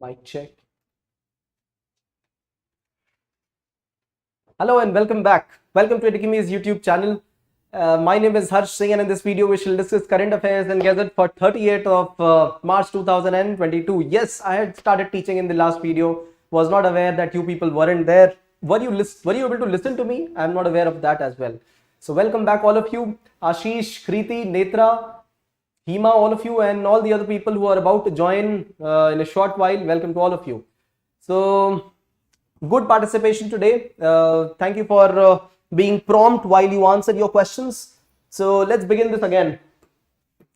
Mic check. Hello and welcome back. Welcome to Edukemy's YouTube channel. My name is Harsh Singh, and in this video we shall discuss current affairs and gazette for 38th of March 2022. Yes, I had started teaching in the last video. Was not aware that you people weren't there. Were you able to listen to me? I'm not aware of that as well. So welcome back all of you. Ashish, Kriti, Netra, Hima, all of you, and all the other people who are about to join in a short while. Welcome to all of you. So good participation today. Thank you for being prompt while you answer your questions. So let's begin this again.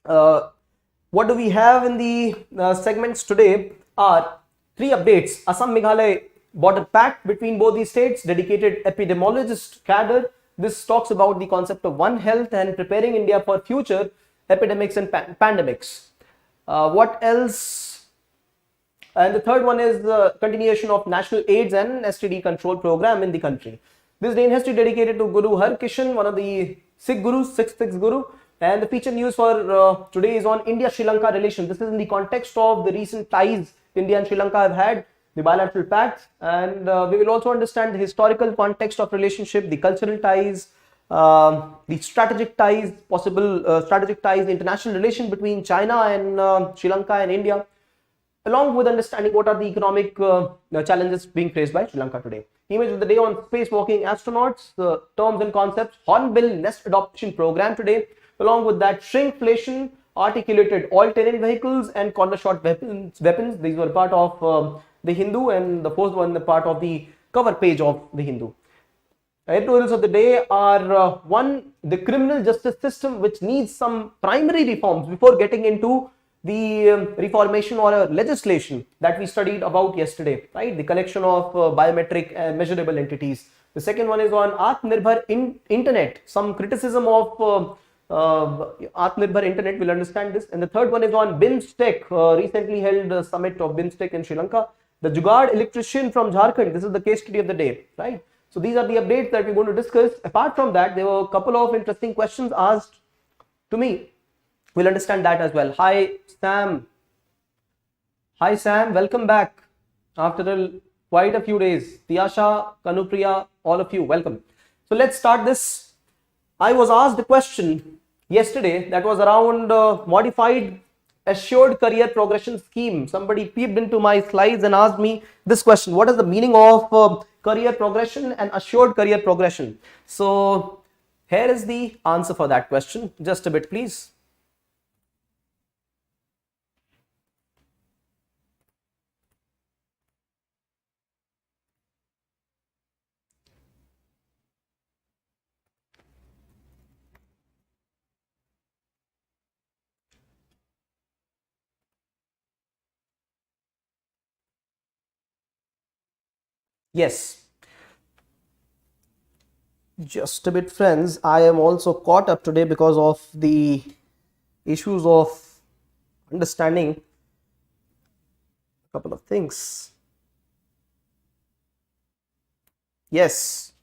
What do we have in the segments today are three updates. Assam-Meghalaya border pact between both these states, dedicated epidemiologist Cadre. This talks about the concept of One Health and preparing India for future epidemics and pandemics. What else? And the third one is the continuation of National AIDS and STD control program in the country. This day in history dedicated to Guru Har Krishan, one of the Sikh Gurus, sixth Guru. And the feature news for today is on India-Sri Lanka relations. This is in the context of the recent ties India and Sri Lanka have had, the bilateral pact, and we will also understand the historical context of relationship, the cultural ties, the strategic ties, possible strategic ties, the international relation between China and Sri Lanka and India, along with understanding what are the economic challenges being faced by Sri Lanka today. Image of the day on spacewalking astronauts, the terms and concepts, Hornbill nest adoption program today, along with that shrinkflation, articulated all-terrain vehicles and corner-shot weapons. These were part of the Hindu, and the fourth one the part of the cover page of the Hindu. Editorials of the day are one, the criminal justice system, which needs some primary reforms before getting into the reformation or legislation that we studied about yesterday, right? The collection of biometric and measurable entities. The second one is on Atmanirbhar Internet, some criticism of Atmanirbhar Internet, will understand this. And the third one is on BIMSTEC, recently held summit of BIMSTEC in Sri Lanka. The Jugaad electrician from Jharkhand, this is the case study of the day, right? So these are the updates that we're going to discuss. Apart from that, there were a couple of interesting questions asked to me. We'll understand that as well. Hi, Sam. Hi, Sam. Welcome back after quite a few days. Tiyasha, Kanupriya, all of you, welcome. So let's start this. I was asked a question yesterday that was around modified assured career progression scheme. Somebody peeped into my slides and asked me this question: what is the meaning of career progression and assured career progression? So here is the answer for that question. Just a bit, please. Yes. Just a bit, friends. I am also caught up today because of the issues of understanding a couple of things. Yes.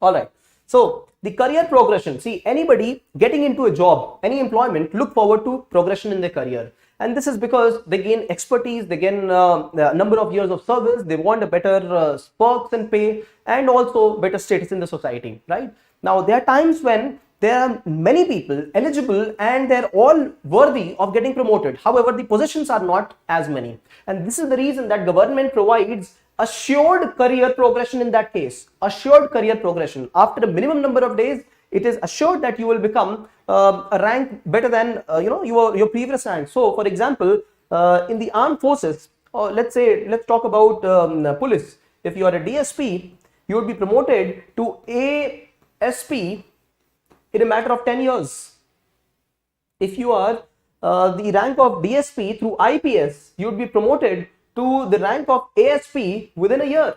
All right. So the career progression. See, anybody getting into a job, any employment, look forward to progression in their career. And this is because they gain expertise, they gain a number of years of service, they want a better perks and pay, and also better status in the society, right? Now, there are times when there are many people eligible and they're all worthy of getting promoted. However, the positions are not as many. And this is the reason that government provides assured career progression in that case. Assured career progression. After a minimum number of days, it is assured that you will become a rank better than your previous rank. So, for example, in the armed forces, let's talk about police. If you are a DSP, you would be promoted to ASP in a matter of 10 years. If you are the rank of DSP through IPS, you would be promoted to the rank of ASP within a year,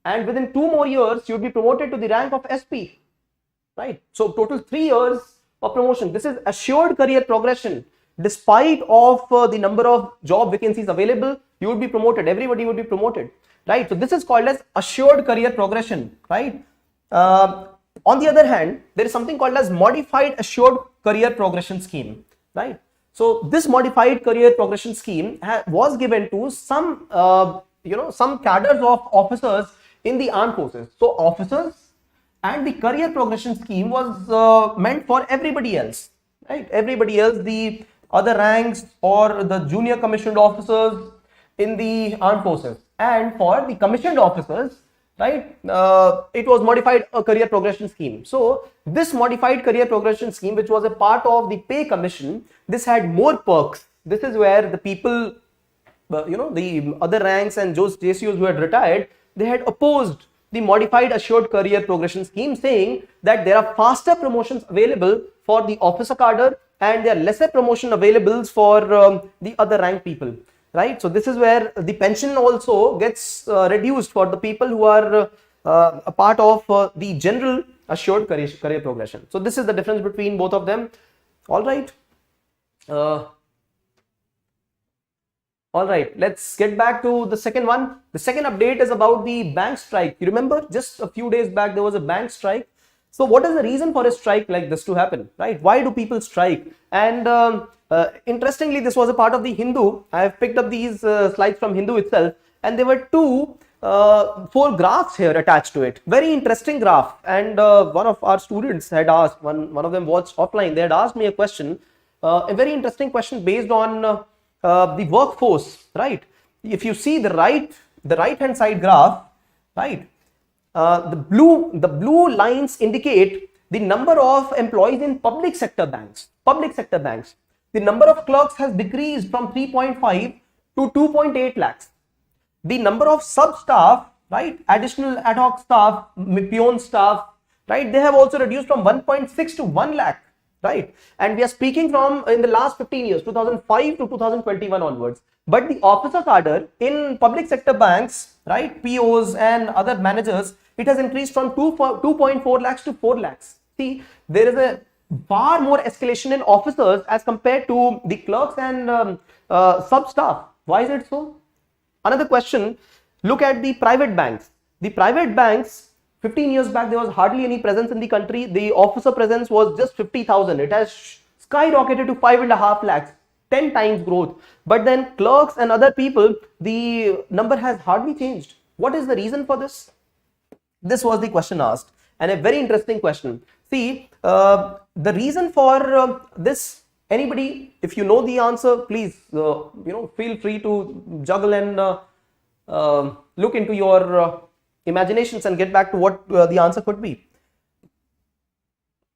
and within 2 more years, you would be promoted to the rank of SP. Right? So total 3 years of promotion. This is assured career progression. Despite of the number of job vacancies available, you would be promoted. Everybody would be promoted. Right? So this is called as assured career progression. Right? On the other hand, there is something called as modified assured career progression scheme. Right? So this modified career progression scheme was given to some, some cadres of officers in the armed forces. So officers, and the career progression scheme was meant for everybody else, right? Everybody else, the other ranks or the junior commissioned officers in the armed forces, and for the commissioned officers, right, it was modified a career progression scheme. So this modified career progression scheme, which was a part of the pay commission, this had more perks. This is where the people, the other ranks and those JCOs who had retired, they had opposed the modified assured career progression scheme, saying that there are faster promotions available for the officer cadre and there are lesser promotion available for the other rank people, right? So this is where the pension also gets reduced for the people who are a part of the general assured career progression. So this is the difference between both of them. All right. All right, let's get back to the second one. The second update is about the bank strike. You remember just a few days back there was a bank strike. So what is the reason for a strike like this to happen, right? Why do people strike? And interestingly, this was a part of the Hindu. I have picked up these slides from Hindu itself, and there were four graphs here attached to it. Very interesting graph. And one of our students had asked, one of them watched offline, they had asked me a question, a very interesting question based on the workforce, right? If you see the right hand side graph, right, the blue lines indicate the number of employees in public sector banks. The number of clerks has decreased from 3.5 to 2.8 lakhs. The number of sub staff, right, additional ad hoc staff, peon staff, right, they have also reduced from 1.6 to 1 lakh. Right, and we are speaking from in the last 15 years, 2005 to 2021 onwards. But the officer cadre in public sector banks, right, POs and other managers, it has increased from 2.4 lakhs to 4 lakhs. See, there is a far more escalation in officers as compared to the clerks and sub staff. Why is it so? Another question, look at the private banks. The private banks, 15 years back, there was hardly any presence in the country. The officer presence was just 50,000. It has skyrocketed to 5.5 lakhs, 10 times growth. But then clerks and other people, the number has hardly changed. What is the reason for this? This was the question asked, and a very interesting question. See, the reason for this, anybody, if you know the answer, please, feel free to juggle and look into your imaginations and get back to what the answer could be.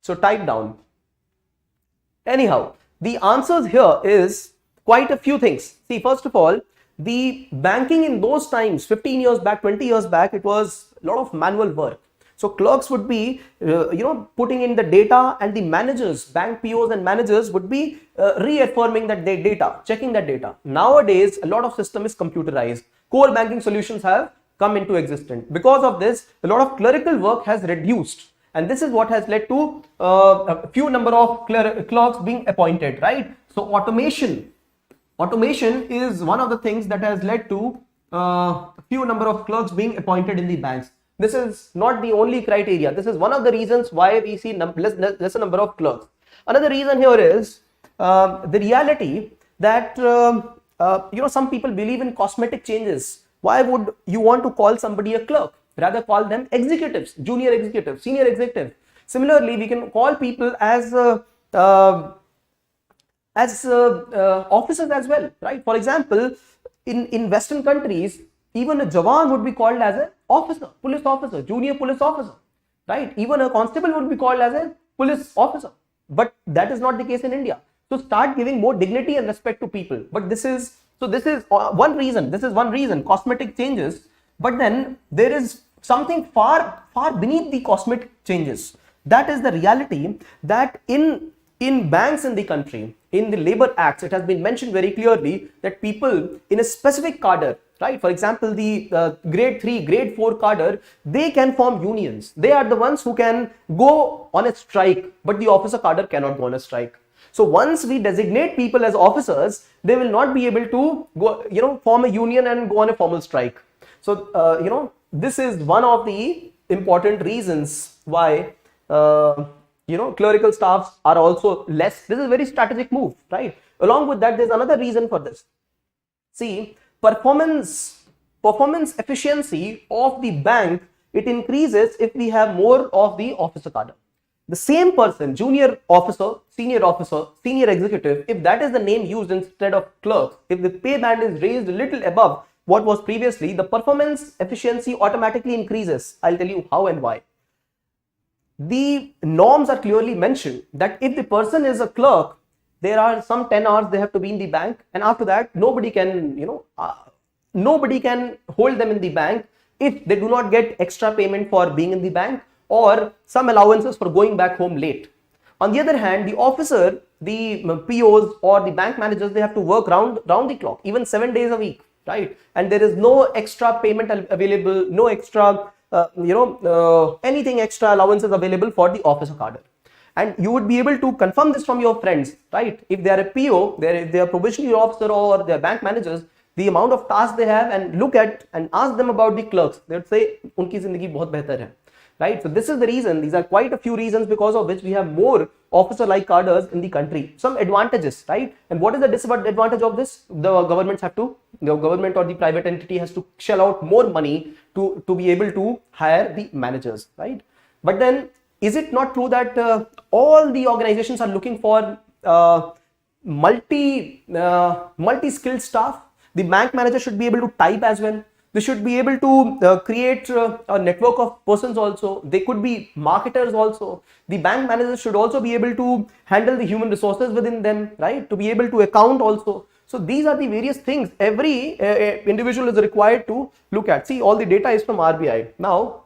So type down. Anyhow, the answers here is quite a few things. See, first of all, the banking in those times, 15 years back, 20 years back, it was a lot of manual work. So clerks would be, putting in the data, and the managers, bank POs and managers would be reaffirming that data, checking that data. Nowadays, a lot of system is computerized. Core banking solutions have come into existence. Because of this, a lot of clerical work has reduced, and this is what has led to a few number of clerks being appointed, right? So automation is one of the things that has led to a few number of clerks being appointed in the banks. This is not the only criteria. This is one of the reasons why we see lesser number of clerks. Another reason here is the reality that some people believe in cosmetic changes. Why would you want to call somebody a clerk? Rather call them executives, junior executive, senior executive. Similarly, we can call people as officers as well, right? For example, in Western countries, even a Jawan would be called as an officer, police officer, junior police officer, right? Even a constable would be called as a police officer. But that is not the case in India. So start giving more dignity and respect to people. But this is one reason. This is one reason, cosmetic changes. But then there is something far beneath the cosmetic changes. That is the reality that in banks in the country, in the labor acts, it has been mentioned very clearly that people in a specific cadre, right? For example, the grade 3, grade 4 cadre, they can form unions. They are the ones who can go on a strike, but the officer cadre cannot go on a strike. So once we designate people as officers, they will not be able to go, form a union and go on a formal strike. So, this is one of the important reasons why, clerical staffs are also less. This is a very strategic move, right? Along with that, there's another reason for this. See, performance efficiency of the bank, it increases if we have more of the officer cadre. The same person, junior officer, senior executive, if that is the name used instead of clerk, if the pay band is raised a little above what was previously, the performance efficiency automatically increases. I'll tell you how and why. The norms are clearly mentioned that if the person is a clerk, there are some 10 hours they have to be in the bank, and after that nobody can, nobody can hold them in the bank if they do not get extra payment for being in the bank or some allowances for going back home late. On the other hand, the officer, the POs or the bank managers, they have to work round the clock, even 7 days a week, right? And there is no extra payment available, no extra anything extra allowances available for the officer cadre. And you would be able to confirm this from your friends, right? If they are a PO, they are probationary officer or they are bank managers, the amount of tasks they have, and look at and ask them about the clerks, they would say unki zindagi bahut behtar hai, right? So this is the reason. These are quite a few reasons because of which we have more officer like cadres in the country. Some advantages, right? And what is the disadvantage of this? The government or the private entity has to shell out more money to be able to hire the managers, right? But then, is it not true that all the organizations are looking for multi-skilled staff? The bank manager should be able to type as well. They should be able to create a network of persons also. They could be marketers also. The bank manager should also be able to handle the human resources within them, right? To be able to account also. So these are the various things every individual is required to look at. See, all the data is from RBI. Now,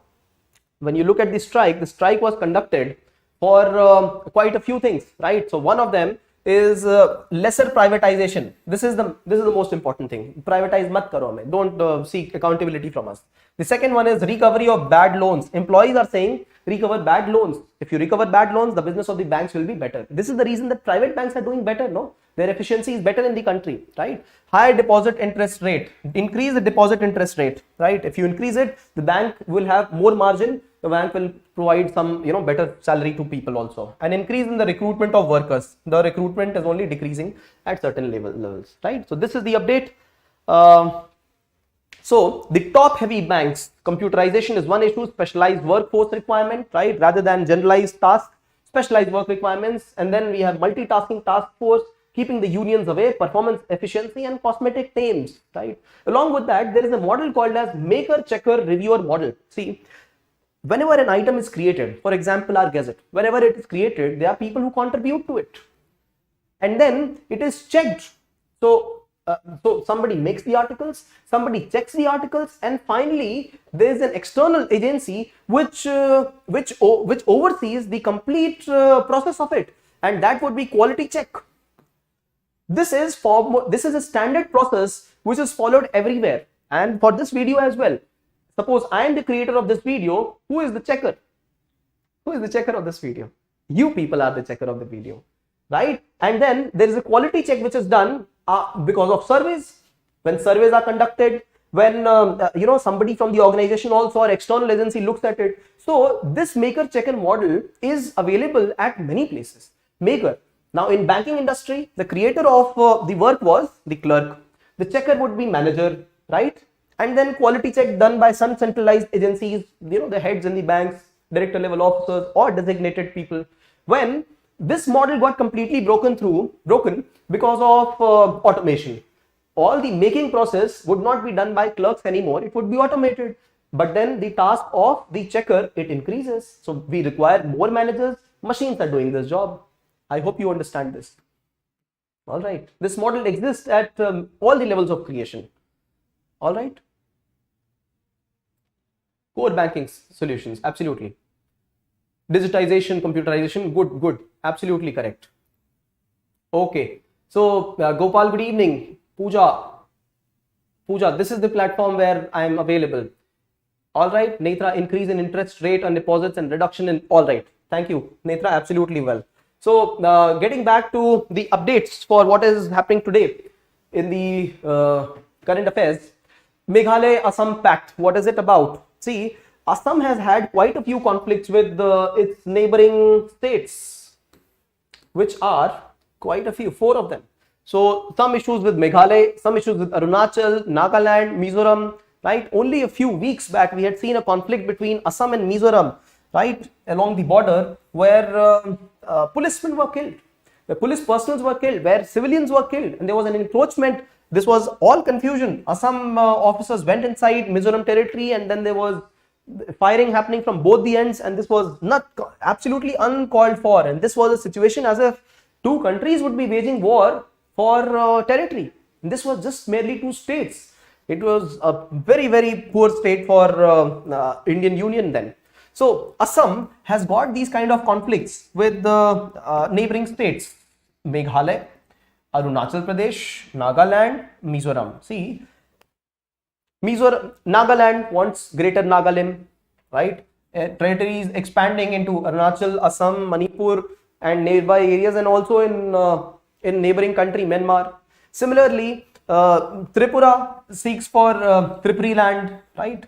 when you look at the strike was conducted for quite a few things, right? So one of them is lesser privatization. This is the most important thing. Privatize mat karo hame. Don't seek accountability from us. The second one is recovery of bad loans. Employees are saying recover bad loans. If you recover bad loans, the business of the banks will be better. This is the reason that private banks are doing better, no? Their efficiency is better in the country, right? Higher deposit interest rate. Increase the deposit interest rate, right? If you increase it, the bank will have more margin. The bank will provide some, better salary to people also. An increase in the recruitment of workers. The recruitment is only decreasing at certain levels, right? So this is the update. So the top heavy banks, computerization is one issue, specialized workforce requirement, right? Rather than generalized tasks, specialized work requirements. And then we have multitasking task force, keeping the unions away, performance efficiency, and cosmetic names, right? Along with that, there is a model called as maker, checker, reviewer model. See, whenever an item is created, for example, our gazette, whenever it is created, there are people who contribute to it. And then it is checked. So somebody makes the articles, somebody checks the articles, and finally there is an external agency which oversees the complete process of it, and that would be quality check. This is a standard process which is followed everywhere, and for this video as well. Suppose I am the creator of this video. Who is the checker? Who is the checker of this video? You people are the checker of the video, right? And then there is a quality check which is done because of surveys. When surveys are conducted, when somebody from the organization also or external agency looks at it. So this maker checker model is available at many places. Maker. Now in banking industry, the creator of the work was the clerk. The checker would be manager, right? And then quality check done by some centralized agencies, the heads in the banks, director level officers or designated people. When this model got completely broken because of automation. All the making process would not be done by clerks anymore. It would be automated. But then the task of the checker, it increases. So we require more managers. Machines are doing this job. I hope you understand this. All right. This model exists at all the levels of creation. All right. Core banking solutions. Absolutely. Digitization, computerization. Good. Absolutely correct. Okay. So Gopal, good evening. Pooja, this is the platform where I am available. All right. Netra, increase in interest rate on deposits and reduction in. All right. Thank you. Netra, absolutely well. So getting back to the updates for what is happening today in the current affairs. Meghalaya Assam Pact. What is it about? See, Assam has had quite a few conflicts with its neighboring states, which are quite a few, 4 of them. So some issues with Meghalaya, some issues with Arunachal, Nagaland, Mizoram, right? Only a few weeks back, we had seen a conflict between Assam and Mizoram, right? Along the border, where policemen were killed, where police personnel were killed, where civilians were killed, and there was an encroachment. This was all confusion. Assam officers went inside Mizoram territory, and then there was firing happening from both the ends, and this was not absolutely uncalled for. And this was a situation as if two countries would be waging war for territory. And this was just merely two states. It was a very, very poor state for Indian Union then. So Assam has got these kind of conflicts with the neighboring states, Meghalaya, Arunachal Pradesh, Nagaland, Mizoram. See, Nagaland wants greater Nagalim, right? Territory is expanding into Arunachal, Assam, Manipur, and nearby areas, and also in neighboring country Myanmar. Similarly, Tripura seeks for Tripuri land, right?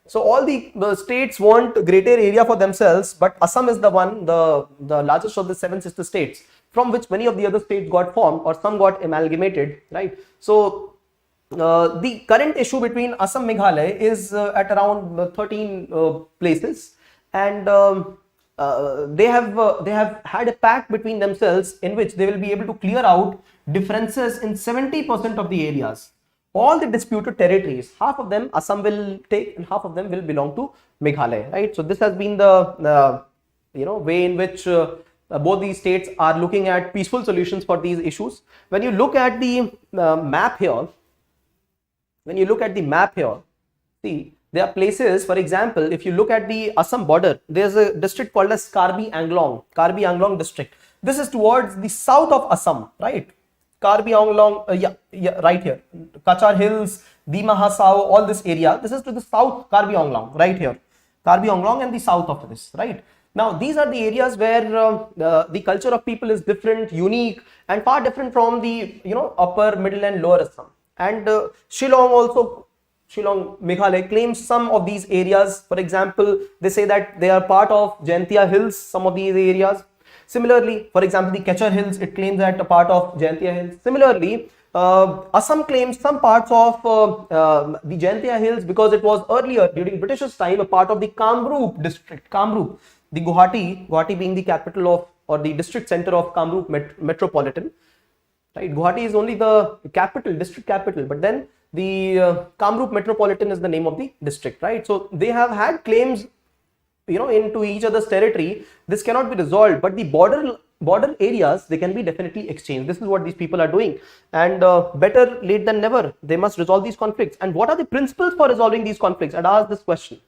So all the states want greater area for themselves, but Assam is the one, the largest of the 7 sister states, from which many of the other states got formed, or some got amalgamated, right? So the current issue between Assam and Meghalaya is at around 13 places, and they have had a pact between themselves in which they will be able to clear out differences in 70% of the areas. All the disputed territories, half of them Assam will take and half of them will belong to Meghalaya, right? So this has been the way in which both these states are looking at peaceful solutions for these issues. When you look at the map here, see, there are places, for example, if you look at the Assam border, there's a district called as Karbi Anglong district. This is towards the south of Assam, right? Karbi Anglong, right here. Kachar Hills, Dima Hasao, all this area. This is to the south, Karbi Anglong, right here. Karbi Anglong and the south of this, right? Now, these are the areas where the culture of people is different, unique, and far different from the upper, middle, and lower Assam. And Shillong, Meghalaya claims some of these areas. For example, they say that they are part of Jaintia Hills, some of these areas. Similarly, for example, the Kachar Hills, it claims that a part of Jaintia Hills. Similarly, Assam claims some parts of the Jaintia Hills because it was earlier during British's time a part of the Kamrup district. Kamrup, the Guwahati being the capital of, or the district center of Kamrup metropolitan. Right, Guwahati is only the capital, district capital, but then the Kamrup metropolitan is the name of the district, right? So they have had claims, into each other's territory. This cannot be resolved, but the border areas, they can be definitely exchanged. This is what these people are doing, and better late than never. They must resolve these conflicts. And what are the principles for resolving these conflicts? I'd ask this question.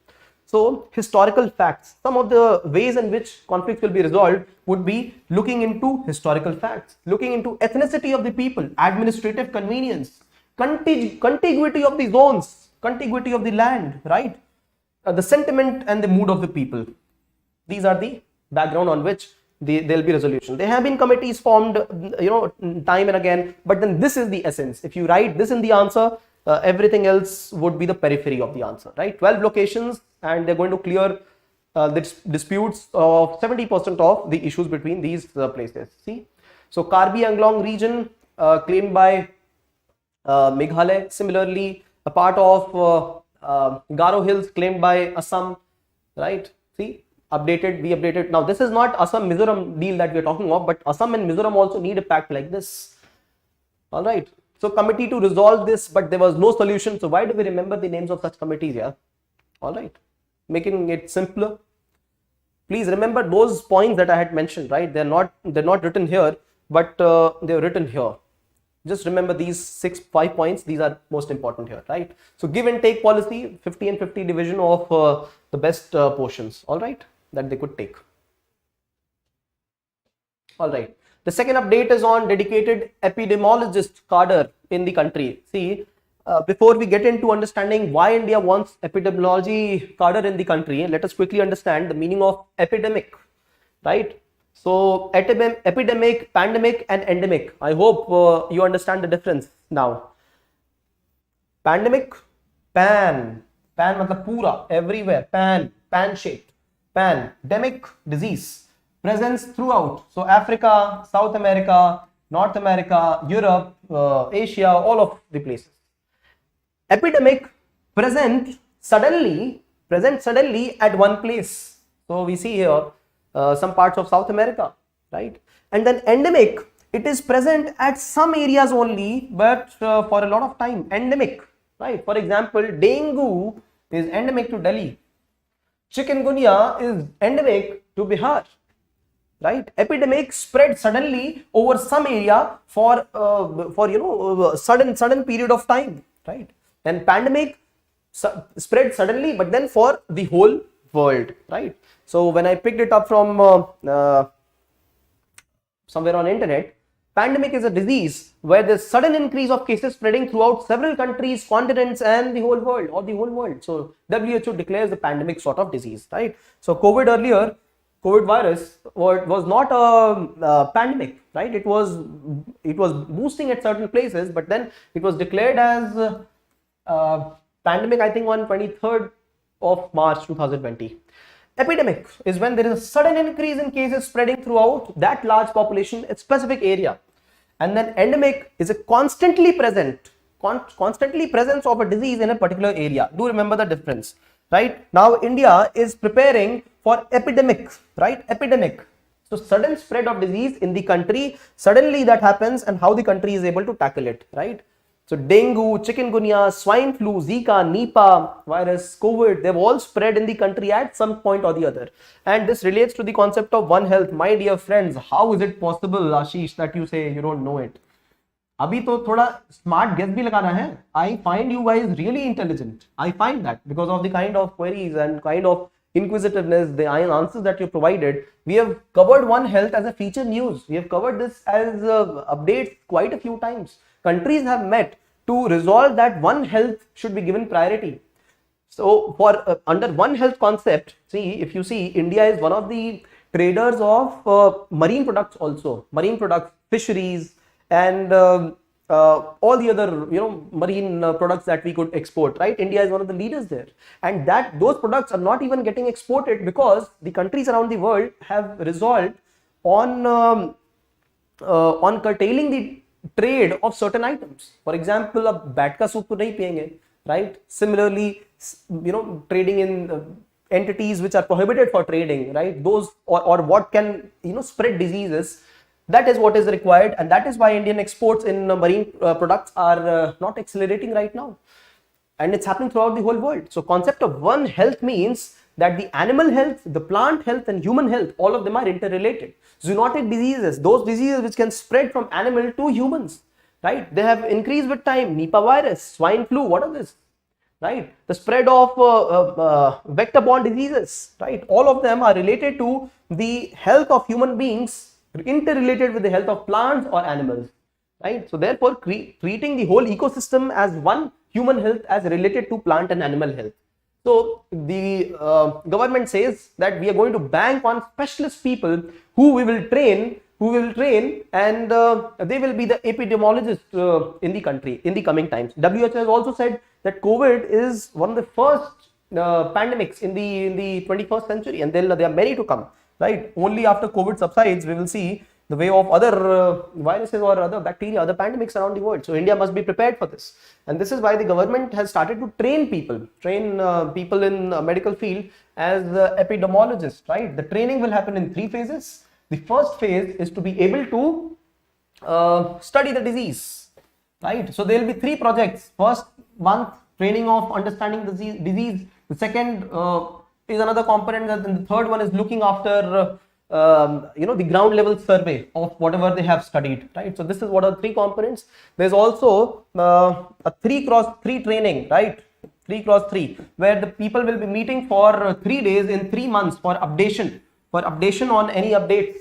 So historical facts, some of the ways in which conflicts will be resolved would be looking into historical facts, looking into ethnicity of the people, administrative convenience, contiguity of the zones, contiguity of the land, right? The sentiment and the mood of the people. These are the background on which there will be resolution. There have been committees formed, time and again, but then this is the essence. If you write this in the answer, everything else would be the periphery of the answer, right? 12 locations, and they're going to clear the disputes of 70% of the issues between these places. See, so Karbi Anglong region claimed by Meghalaya. Similarly, a part of Garo Hills claimed by Assam, right? See, we updated. Now, this is not Assam-Mizoram deal that we're talking of, but Assam and Mizoram also need a pact like this. All right. So, committee to resolve this, but there was no solution. So, why do we remember the names of such committees here? All right. Making it simpler. Please remember those points that I had mentioned, right? They're not written here, but they're written here. Just remember these 5 points. These are most important here, right? So give and take policy, 50 and 50 division of the best portions, all right, that they could take. All right. The second update is on dedicated epidemiologist cadre in the country. See, before we get into understanding why India wants epidemiology cadre in the country, let us quickly understand the meaning of epidemic, right? So epidemic, pandemic, and endemic. I hope you understand the difference now. Pandemic, pan matlab pura, everywhere, pan shaped. Pandemic, disease, presence throughout. So Africa, South America, North America, Europe, Asia, all of the places. Epidemic present suddenly at one place. So we see here some parts of South America, right? And then endemic, it is present at some areas only, but for a lot of time. Endemic, right? For example, dengue is endemic to Delhi. Chikungunya is endemic to Bihar, right? Epidemic spread suddenly over some area for sudden period of time, right? And pandemic spread suddenly, but then for the whole world, right? So when I picked it up from somewhere on internet, pandemic is a disease where there's sudden increase of cases spreading throughout several countries, continents, and the whole world, or the whole world. So WHO declares the pandemic sort of disease, right? So COVID virus was not a pandemic, right? It was boosting at certain places, but then it was declared as pandemic, I think, on 23rd of March 2020. Epidemic is when there is a sudden increase in cases spreading throughout that large population, a specific area. And then endemic is a constantly presence of a disease in a particular area. Do remember the difference, right? Now India is preparing for epidemic, right? Epidemic. So sudden spread of disease in the country, suddenly that happens, and how the country is able to tackle it, right? So dengue, chikungunya, swine flu, Zika, Nipah virus, COVID, they've all spread in the country at some point or the other. And this relates to the concept of One Health. My dear friends, how is it possible, Ashish, that you say you don't know it? Abhi to thoda smart guess bhi lagana hai. I find you guys really intelligent. I find that because of the kind of queries and kind of inquisitiveness, the answers that you provided. We have covered One Health as a feature news. We have covered this as updates quite a few times. Countries have met to resolve that One Health should be given priority. So for under One Health concept, see, if you see, India is one of the traders of marine products also, marine products, fisheries, and all the other marine products that we could export, right? India is one of the leaders there, and those products are not even getting exported because the countries around the world have resolved on curtailing the trade of certain items. For example, a bat ka soup to nahi piyenge, right? Similarly, trading in entities which are prohibited for trading, right? Those or what can spread diseases. That is what is required, and that is why Indian exports in marine products are not accelerating right now, and it's happening throughout the whole world. So concept of One Health means that the animal health, the plant health, and human health, all of them are interrelated. Zoonotic diseases, those diseases which can spread from animal to humans, right? They have increased with time. Nipah virus, swine flu, what are this? Right? The spread of vector-borne diseases, right? All of them are related to the health of human beings, interrelated with the health of plants or animals, right? So therefore, treating the whole ecosystem as one, human health as related to plant and animal health. So the government says that we are going to bank on specialist people who we will train, and they will be the epidemiologists in the country in the coming times. WHO has also said that COVID is one of the first pandemics in the 21st century, and there are many to come, right? Only after COVID subsides, we will see the way of other viruses or other bacteria, other pandemics around the world. So India must be prepared for this, and this is why the government has started to train people in medical field as epidemiologists, right? The training will happen in 3 phases. The first phase is to be able to study the disease, right? So there will be 3 projects. First month, training of understanding the disease. The second is another component, and the third one is looking after the ground level survey of whatever they have studied, right? So this is what are 3 components. There's also a 3x3 training, right? 3x3, where the people will be meeting for 3 days in 3 months for updation on any updates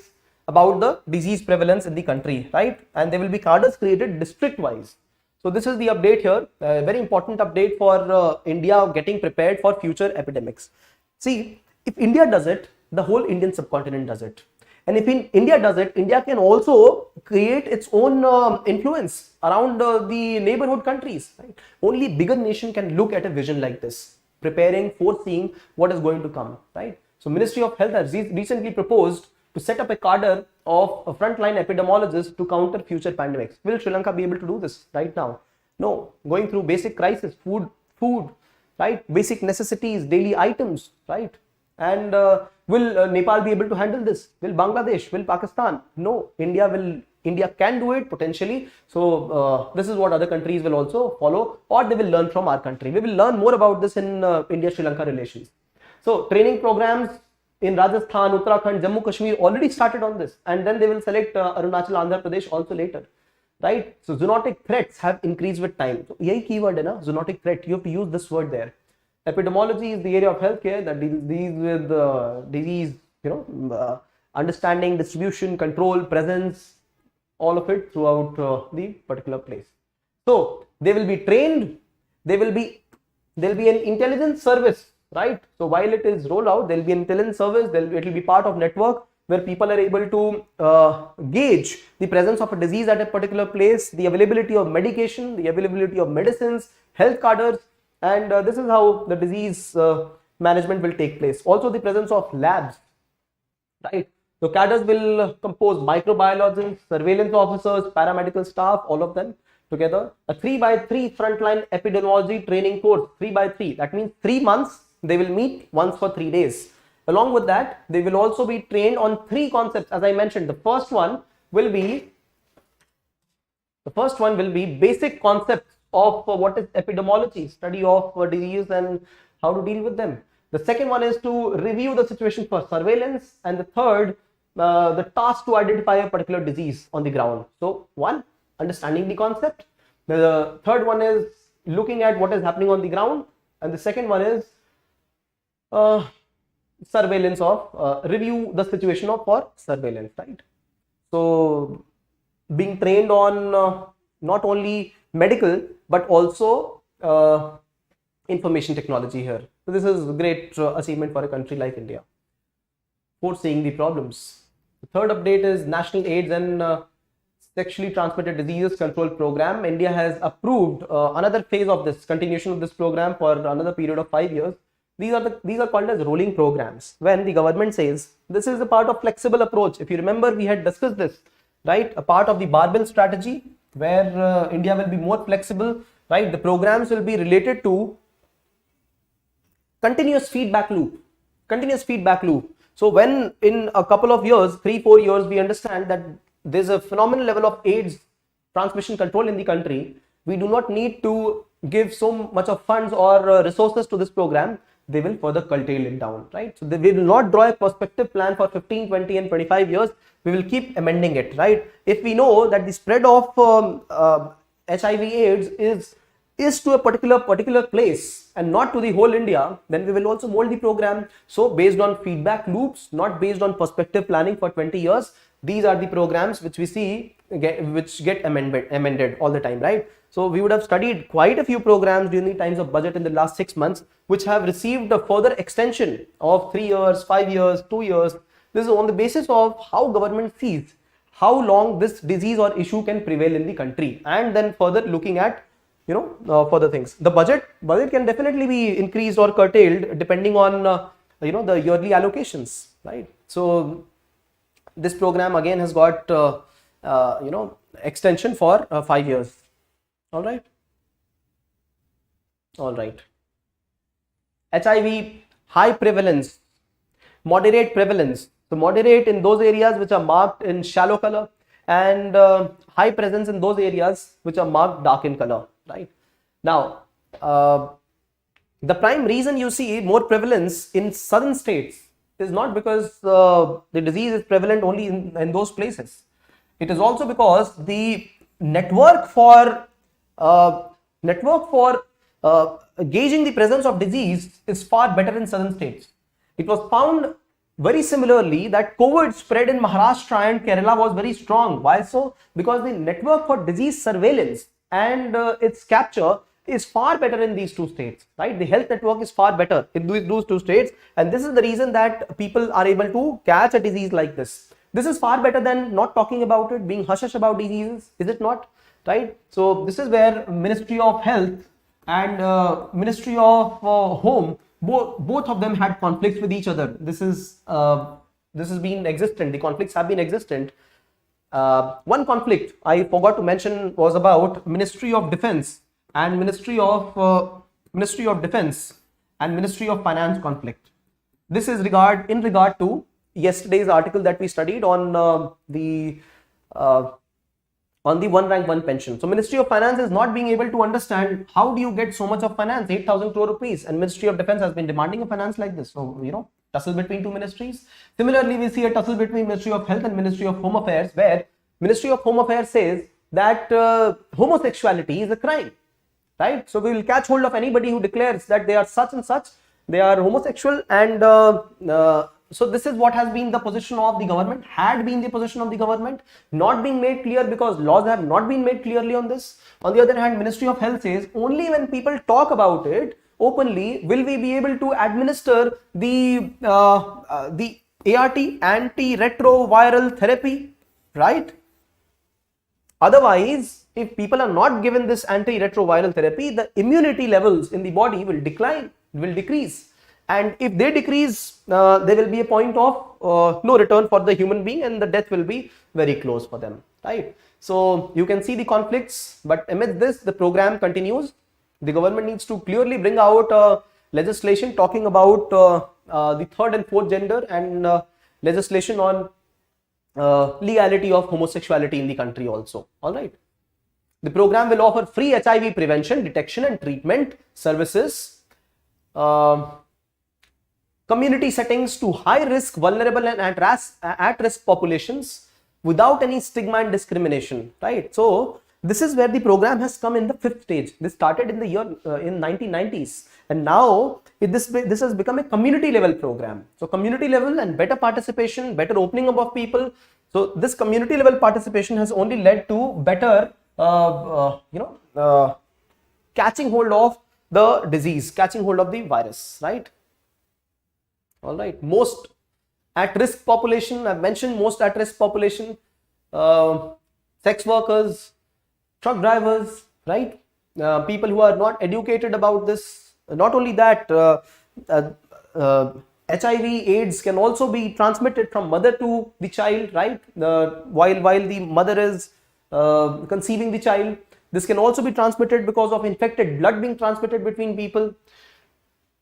about the disease prevalence in the country, right? And there will be cadres created district wise. So this is the update here, a very important update for India getting prepared for future epidemics. See, if India does it, the whole Indian subcontinent does it. And if India does it, India can also create its own influence around the neighborhood countries, right? Only bigger nation can look at a vision like this, preparing, foreseeing what is going to come, right? So Ministry of Health has recently proposed to set up a cadre of frontline epidemiologists to counter future pandemics. Will Sri Lanka be able to do this right now? No. Going through basic crisis, food, right? Basic necessities, daily items, right? And will Nepal be able to handle this? Will Bangladesh? Will Pakistan? No. India can do it potentially. So this is what other countries will also follow, or they will learn from our country. We will learn more about this in India-Sri Lanka relations. So training programs in Rajasthan, Uttarakhand, Jammu Kashmir already started on this, and then they will select Arunachal, Andhra Pradesh also later, right? So zoonotic threats have increased with time. So यही keyword है ना, zoonotic threat. You have to use this word there. Epidemiology is the area of healthcare that deals with disease, understanding, distribution, control, presence, all of it throughout the particular place. So they will be trained. There will be an intelligence service, right? So while it is rolled out, there will be an intelligence service. It will be part of network where people are able to gauge the presence of a disease at a particular place, the availability of medication, the availability of medicines, health cadres, and this is how the disease management will take place. Also the presence of labs, right? So cadres will compose microbiologists, surveillance officers, paramedical staff, all of them together. A 3x3 frontline epidemiology training course, 3x3. That means 3 months they will meet once for 3 days. Along with that, they will also be trained on 3 concepts. As I mentioned, the first one will be basic concepts of what is epidemiology, study of disease and how to deal with them. The second one is to review the situation for surveillance, and the third, the task to identify a particular disease on the ground. So one, understanding the concept. The third one is looking at what is happening on the ground, and the second one is surveillance of review the situation of for surveillance, right? So being trained on not only medical but also information technology here. So this is a great achievement for a country like India. Foreseeing the problems. The third update is National AIDS and Sexually Transmitted Diseases Control Program. India has approved another phase of this, continuation of this program for another period of 5 years. These are called as rolling programs. When the government says this is a part of flexible approach. If you remember, we had discussed this, right? A part of the barbell strategy where India will be more flexible, right? The programs will be related to continuous feedback loop. So when in a couple of years, 3-4 years, we understand that there's a phenomenal level of AIDS transmission control in the country, we do not need to give so much of funds or resources to this program. They will further curtail it down, right? So we will not draw a perspective plan for 15, 20 and 25 years. We will keep amending it, right? If we know that the spread of HIV AIDS is to a particular place and not to the whole India, then we will also mold the program. So based on feedback loops, not based on perspective planning for 20 years, these are the programs which we see which get amended all the time, right? So we would have studied quite a few programs during the times of budget in the last 6 months, which have received a further extension of 3 years, 5 years, 2 years. This is on the basis of how government sees how long this disease or issue can prevail in the country, and then further looking at further things. The budget can definitely be increased or curtailed depending on the yearly allocations, right? So this program again has got extension for 5 years. All right. HIV high prevalence, moderate prevalence. So moderate in those areas which are marked in shallow color, and high presence in those areas which are marked dark in color, right? Now, the prime reason you see more prevalence in southern states is not because the disease is prevalent only in those places. It is also because the network for gauging the presence of disease is far better in southern states. It was found very similarly that COVID spread in Maharashtra and Kerala was very strong. Why so? Because the network for disease surveillance and its capture is far better in these 2 states, right? The health network is far better in those 2 states, and this is the reason that people are able to catch a disease like this. This is far better than not talking about it, being hush-hush about diseases, is it not? Right? So this is where Ministry of Health and Ministry of Home, both of them had conflicts with each other. This is this has been existent, the conflicts have been existent. One conflict I forgot to mention was about Ministry of Defense and Ministry of Defense and Ministry of Finance conflict. This is in regard to yesterday's article that we studied on the one rank one pension. So Ministry of Finance is not being able to understand how do you get so much of finance, 8,000 crore rupees, and Ministry of Defense has been demanding a finance like this. So, you know, tussle between two ministries. Similarly, we see a tussle between Ministry of Health and Ministry of Home Affairs, where Ministry of Home Affairs says that homosexuality is a crime, right? So we will catch hold of anybody who declares that they are such and such, they are homosexual, and so this is what has been the position of the government, had been the position of the government, not being made clear because laws have not been made clearly on this. On the other hand, Ministry of Health says only when people talk about it openly will we be able to administer the ART, antiretroviral therapy, right? Otherwise, if people are not given this antiretroviral therapy, the immunity levels in the body will decrease. And if they decrease, there will be a point of no return for the human being, and the death will be very close for them, right? So you can see the conflicts, but amid this, the program continues. The government needs to clearly bring out legislation talking about the third and fourth gender, and legislation on legality of homosexuality in the country also. All right. The program will offer free HIV prevention, detection and treatment services, community settings to high risk, vulnerable and at risk populations without any stigma and discrimination, right? So this is where the program has come in the fifth stage. This started in the year in 1990s, and now this has become a community level program. So community level and better participation, better opening up of people. So this community level participation has only led to better catching hold of the disease, catching hold of the virus, right? All right. Most at risk population, I've mentioned most at risk population, sex workers, truck drivers, right? People who are not educated about this. Not only that, HIV AIDS can also be transmitted from mother to the child, right? While the mother is conceiving the child, this can also be transmitted because of infected blood being transmitted between people,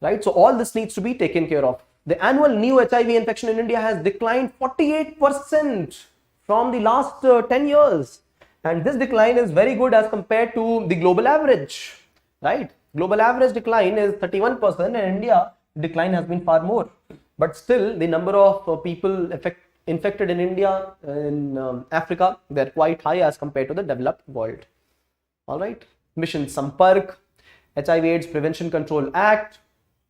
right? So all this needs to be taken care of. The annual new HIV infection in India has declined 48% from the last 10 years. And this decline is very good as compared to the global average, right? Global average decline is 31%, and India decline has been far more. But still, the number of people infected in India, in Africa, they're quite high as compared to the developed world. All right. Mission Sampark, HIV AIDS Prevention Control Act,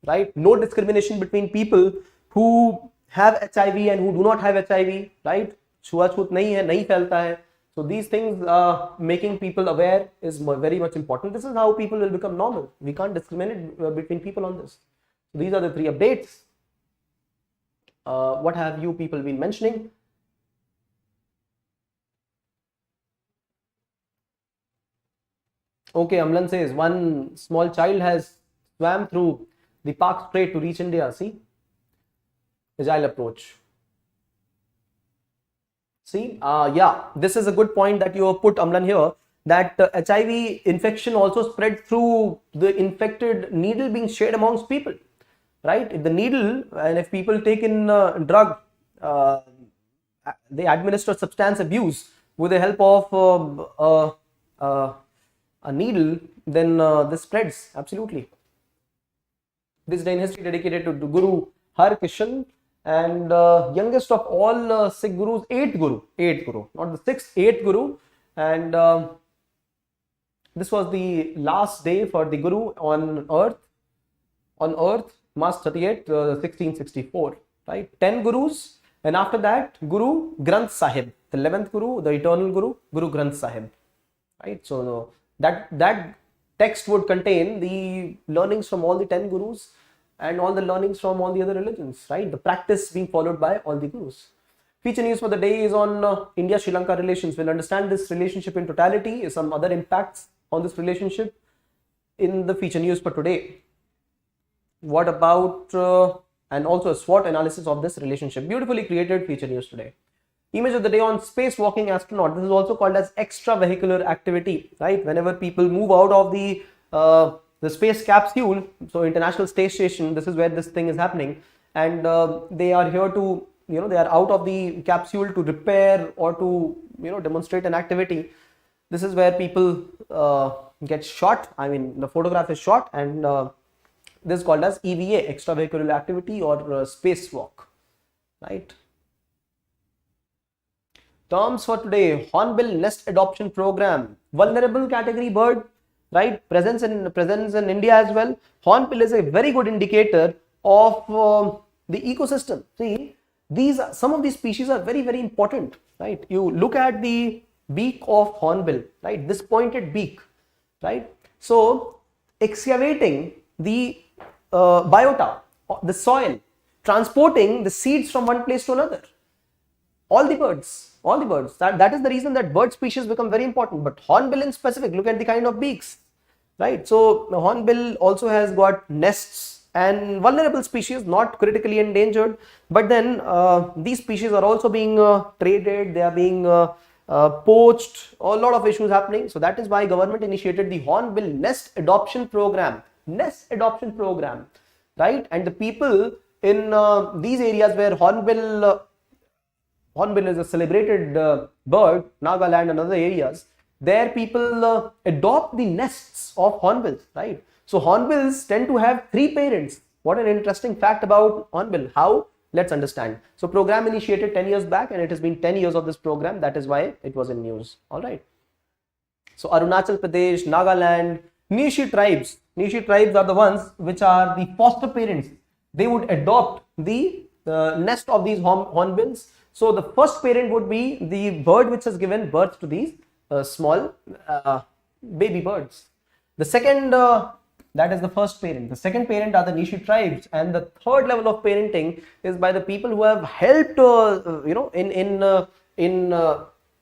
right? No discrimination between people who have HIV and who do not have HIV, right? छुआछूत नहीं है, नहीं फैलता है. So these things, making people aware is very much important. This is how people will become normal. We can't discriminate between people on this. So these are the three updates. What have you people been mentioning? Okay, Amlan says one small child has swam through the Park Strait to reach India. See, agile approach. See, yeah, this is a good point that you have put, Amlan, here, that HIV infection also spread through the infected needle being shared amongst people, right? If the needle, and if people take in drug, they administer substance abuse with the help of a needle, then this spreads, absolutely. This day in history dedicated to Guru Har Krishan, and youngest of all Sikh gurus, eighth guru, not the sixth, eighth guru, and this was the last day for the guru on earth, March 30th, 1664, right? 10 gurus, and after that, Guru Granth Sahib, the 11th guru, the eternal guru, Guru Granth Sahib, right? So that text would contain the learnings from all the 10 gurus and all the learnings from all the other religions, right? The practice being followed by all the gurus. Feature news for the day is on India-Sri Lanka relations. We'll understand this relationship in totality, some other impacts on this relationship in the feature news for today. What about and also a SWOT analysis of this relationship. Beautifully created feature news today. Image of the day on spacewalking astronaut. This is also called as extravehicular activity, right? Whenever people move out of the space capsule, so International Space Station, this is where this thing is happening, and they are here to, they are out of the capsule to repair or to, demonstrate an activity. This is where people get shot. I mean, the photograph is shot, and this is called as EVA, extravehicular activity, or spacewalk, right? Terms for today: Hornbill Nest Adoption Program, vulnerable category bird, right? Presence in India as well. Hornbill is a very good indicator of the ecosystem. See, some of these species are very, very important, right? You look at the beak of hornbill, right? This pointed beak, right? So excavating the biota, the soil, transporting the seeds from one place to another. All the birds. That is the reason that bird species become very important. But hornbill in specific, look at the kind of beaks, right? So the hornbill also has got nests and vulnerable species, not critically endangered. But then these species are also being traded. They are being poached. A lot of issues happening. So that is why government initiated the Hornbill Nest Adoption Program. Right? And the people in these areas where hornbill is a celebrated bird, Nagaland and other areas, there people adopt the nests of hornbills, right? So hornbills tend to have 3 parents. What an interesting fact about hornbill. How? Let's understand. So program initiated 10 years back, and it has been 10 years of this program. That is why it was in news. All right. So Arunachal Pradesh, Nagaland, Nishi tribes are the ones which are the foster parents. They would adopt the nest of these hornbills. So the first parent would be the bird which has given birth to these small baby birds. The second, that is the first parent. The second parent are the Nishi tribes, and the third level of parenting is by the people who have helped,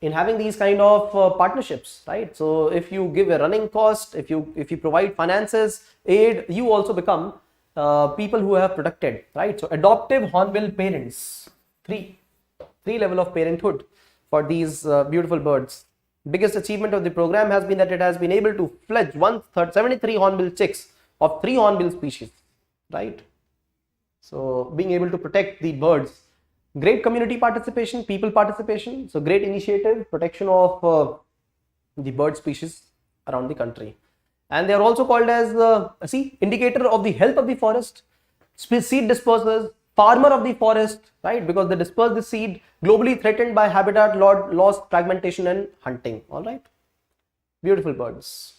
in having these kind of partnerships, right? So if you give a running cost, if you provide finances, aid, you also become people who have protected, right? So adoptive hornbill parents, three level of parenthood for these beautiful birds. Biggest achievement of the program has been that it has been able to fledge 73 hornbill chicks of 3 hornbill species, right? So being able to protect the birds, great community participation, people participation. So great initiative, protection of the bird species around the country. And they are also called as indicator of the health of the forest, seed dispersers, farmer of the forest, right? Because they disperse the seed, globally threatened by habitat loss, fragmentation and hunting. All right. Beautiful birds.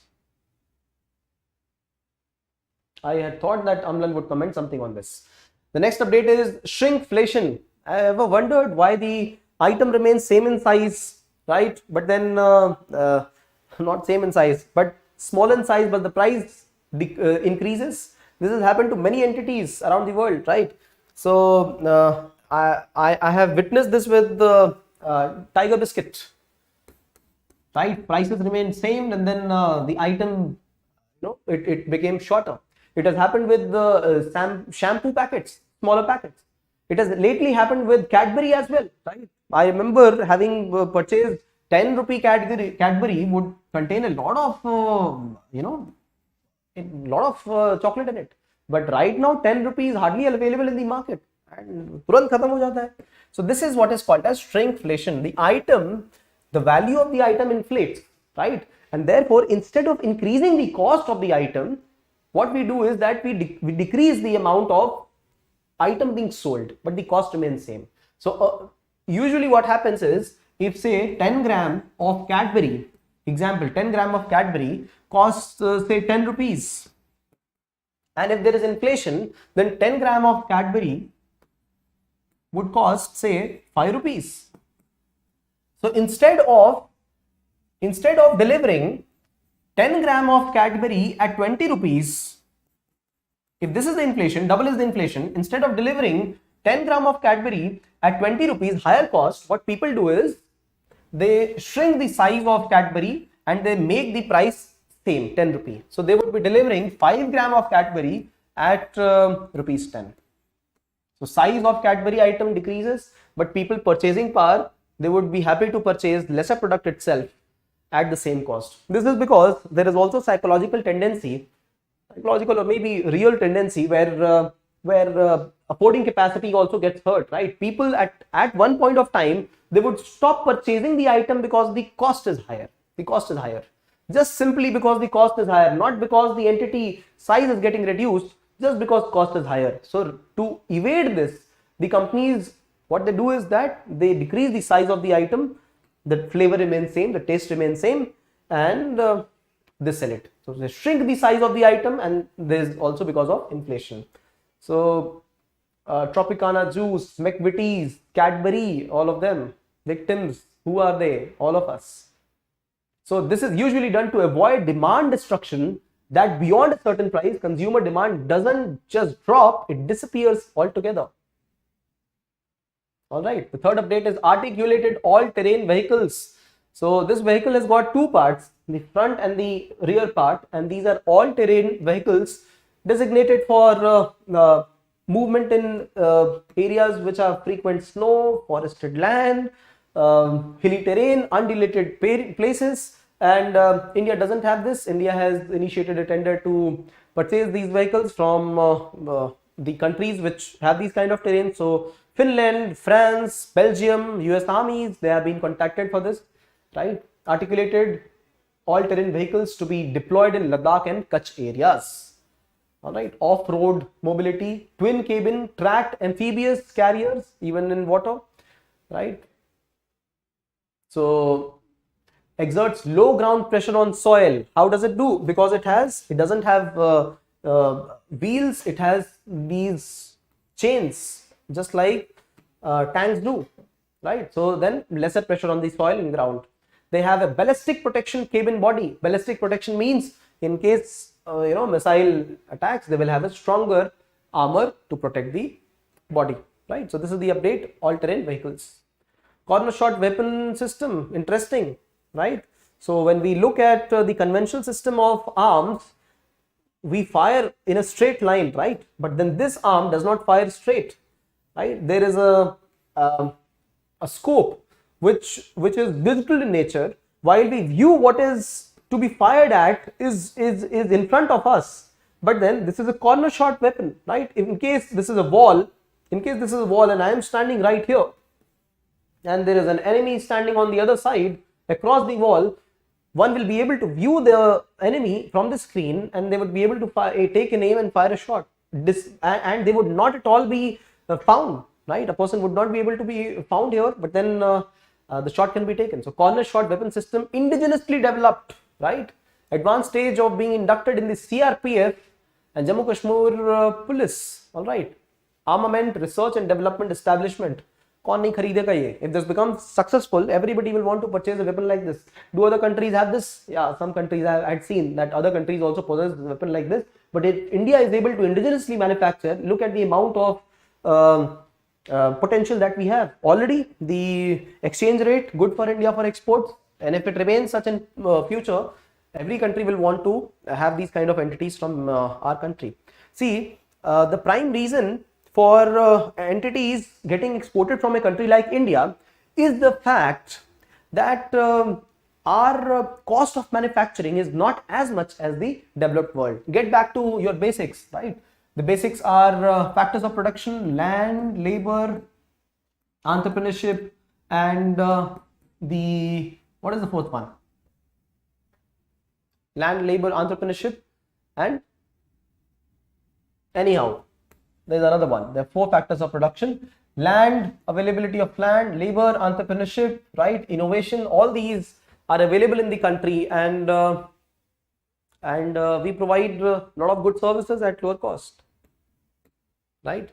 I had thought that Amlan would comment something on this. The next update is shrinkflation. I ever wondered why the item remains same in size, right? But then not same in size, but small in size, but the price increases. This has happened to many entities around the world, right? So I have witnessed this with the tiger biscuit, right? Prices remain same, and then the item, it became shorter. It has happened with the shampoo packets, smaller packets. It has lately happened with Cadbury as well, right? I remember having purchased 10 rupee Cadbury would contain a lot of, chocolate in it. But right now 10 rupees hardly available in the market and turant khatam ho jata hai. So this is what is called as shrinkflation. The value of the item inflates, right? And therefore, instead of increasing the cost of the item, what we do is that we decrease the amount of item being sold, but the cost remains same. So usually what happens is, if say 10 gram of Cadbury, example 10 gram of Cadbury costs say 10 rupees. And if there is inflation, then 10 gram of Cadbury would cost say 5 rupees. So instead of delivering 10 gram of Cadbury at 20 rupees, if this is the inflation, double is the inflation, instead of delivering 10 gram of Cadbury at 20 rupees higher cost, what people do is they shrink the size of Cadbury and they make the price same, 10 rupee. So they would be delivering 5 gram of Cadbury at rupees 10. So size of Cadbury item decreases, but people purchasing power, they would be happy to purchase lesser product itself at the same cost. This is because there is also psychological tendency, psychological or maybe real tendency where affording capacity also gets hurt, right? People at one point of time, they would stop purchasing the item because the cost is higher. The cost is higher. Just simply because the cost is higher, not because the entity size is getting reduced, just because cost is higher. So to evade this, the companies, what they do is that they decrease the size of the item, the flavor remains same, the taste remains same, and they sell it. So they shrink the size of the item, and this is also because of inflation. So Tropicana juice, McVitie's, Cadbury, all of them victims. Who are they? All of us. So this is usually done to avoid demand destruction, that beyond a certain price, consumer demand doesn't just drop, it disappears altogether. All right, the third update is articulated all-terrain vehicles. So this vehicle has got two parts, the front and the rear part, and these are all-terrain vehicles designated for movement in areas which are frequent snow, forested land, hilly terrain, undulated places, and India doesn't have this. India has initiated a tender to purchase these vehicles from the countries which have these kind of terrain. So Finland, France, Belgium, US armies, they have been contacted for this, right? Articulated all-terrain vehicles to be deployed in Ladakh and Kutch areas. All right, off-road mobility, twin cabin, tracked amphibious carriers, even in water, right? So exerts low ground pressure on soil. How does it do? Because it doesn't have wheels, it has these chains, just like tanks do, right? So then lesser pressure on the soil and ground. They have a ballistic protection cabin body. Ballistic protection means in case missile attacks, they will have a stronger armor to protect the body, right? So this is the update, all-terrain vehicles. Corner shot weapon system, interesting, right? So when we look at the conventional system of arms, we fire in a straight line, right? But then this arm does not fire straight, right? There is a scope which is digital in nature, while we view what is to be fired at is in front of us. But then this is a corner shot weapon, right? In case this is a wall, and I am standing right here, and there is an enemy standing on the other side across the wall, one will be able to view the enemy from the screen, and they would be able to take an aim and fire a shot. And they would not at all be found, right? A person would not be able to be found here, but then the shot can be taken. So corner shot weapon system, indigenously developed, right? Advanced stage of being inducted in the CRPF and Jammu Kashmir Police. All right, armament research and development establishment. कौन नहीं खरीदेगा ये? If this becomes successful, everybody will want to purchase a weapon like this. Do other countries have this? Yeah, some countries I had seen that other countries also possess a weapon like this. But if India is able to indigenously manufacture, look at the amount of potential that we have. Already the exchange rate good for India for exports, and if it remains such in future, every country will want to have these kind of entities from our country. See, the prime reason for entities getting exported from a country like India is the fact that our cost of manufacturing is not as much as the developed world. Get back to your basics, right? The basics are factors of production: land, labor, entrepreneurship, and what is the fourth one? Land, labor, entrepreneurship, and anyhow, there's another one. There are 4 factors of production: land, availability of land, labor, entrepreneurship, right? Innovation. All these are available in the country, and we provide a lot of good services at lower cost, right?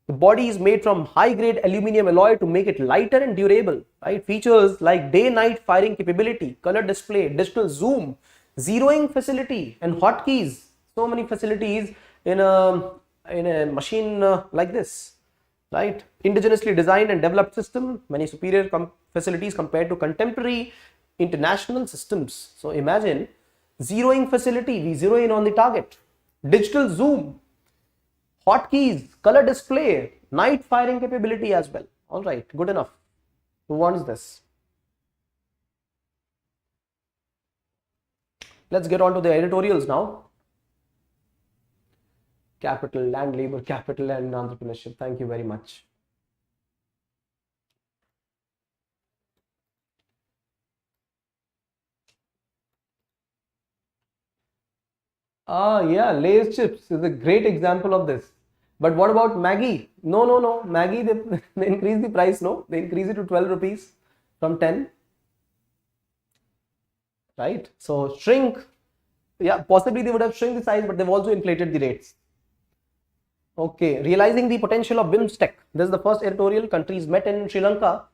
The body is made from high-grade aluminum alloy to make it lighter and durable, right? Features like day-night firing capability, color display, digital zoom, zeroing facility, and hotkeys. So many facilities in a machine like this, right? Indigenously designed and developed system, many superior facilities compared to contemporary international systems. So imagine zeroing facility, we zero in on the target, digital zoom, hotkeys, color display, Night firing capability as well. All right, good enough. Who wants this? Let's get on to the editorials now. Capital, land, labor, capital, and entrepreneurship. Thank you very much. Yeah, Lay's chips is a great example of this. But what about Maggie? No. Maggie, they increase the price, no? They increase it to 12 rupees from 10. Right? So shrink, yeah, possibly they would have shrunk the size, but they've also inflated the rates. Okay, realizing the potential of BIMSTEC. This is the first editorial. Countries met in Sri Lanka,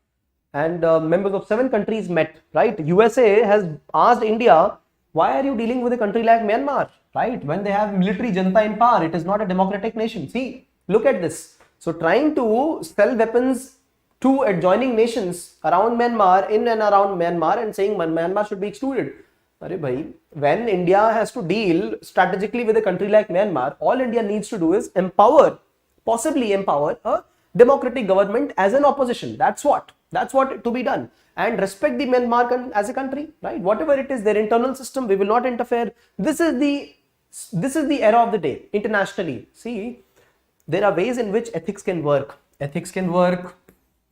and members of 7 countries met, right? USA has asked India, why are you dealing with a country like Myanmar, right? When they have military junta in power, it is not a democratic nation. See, look at this. So trying to sell weapons to adjoining nations around Myanmar, in and around Myanmar, and saying Myanmar should be excluded. Arey bhai, when India has to deal strategically with a country like Myanmar, all India needs to do is empower, possibly empower a democratic government as an opposition. That's what to be done, and respect the Myanmar as a country, right? Whatever it is, their internal system, we will not interfere. This is the era of the day internationally. See, there are ways in which ethics can work. Ethics can work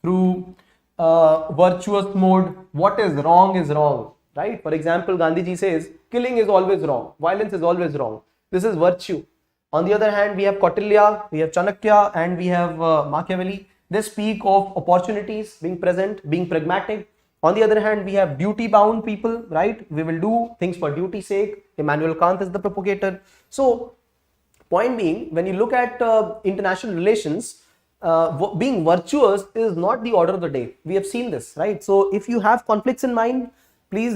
through virtuous mode. What is wrong, right? For example, Gandhiji says killing is always wrong, violence is always wrong. This is virtue. On the other hand, we have Kautilya, we have Chanakya, and we have Machiavelli. They speak of opportunities, being present, being pragmatic. On the other hand, we have duty-bound people, right? We will do things for duty's sake. Immanuel Kant is the propagator. So, point being, when you look at international relations, being virtuous is not the order of the day. We have seen this, right? So, if you have conflicts in mind, please,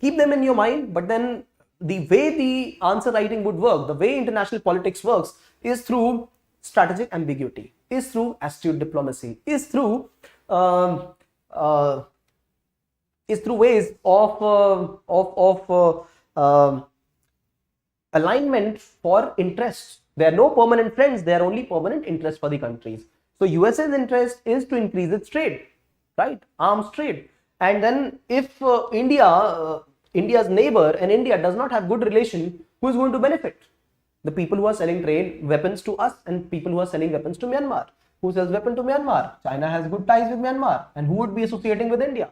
keep them in your mind. But then, the way the answer writing would work, the way international politics works, is through strategic ambiguity, is through astute diplomacy, is through ways of alignment for interests. There are no permanent friends, there are only permanent interests for the countries. So USA's interest is to increase its trade, right? Arms trade. And then if India's neighbor and India does not have good relation, who is going to benefit? The people who are selling trade weapons to us and people who are selling weapons to Myanmar. Who sells weapon to Myanmar? China has good ties with Myanmar. And who would be associating with India?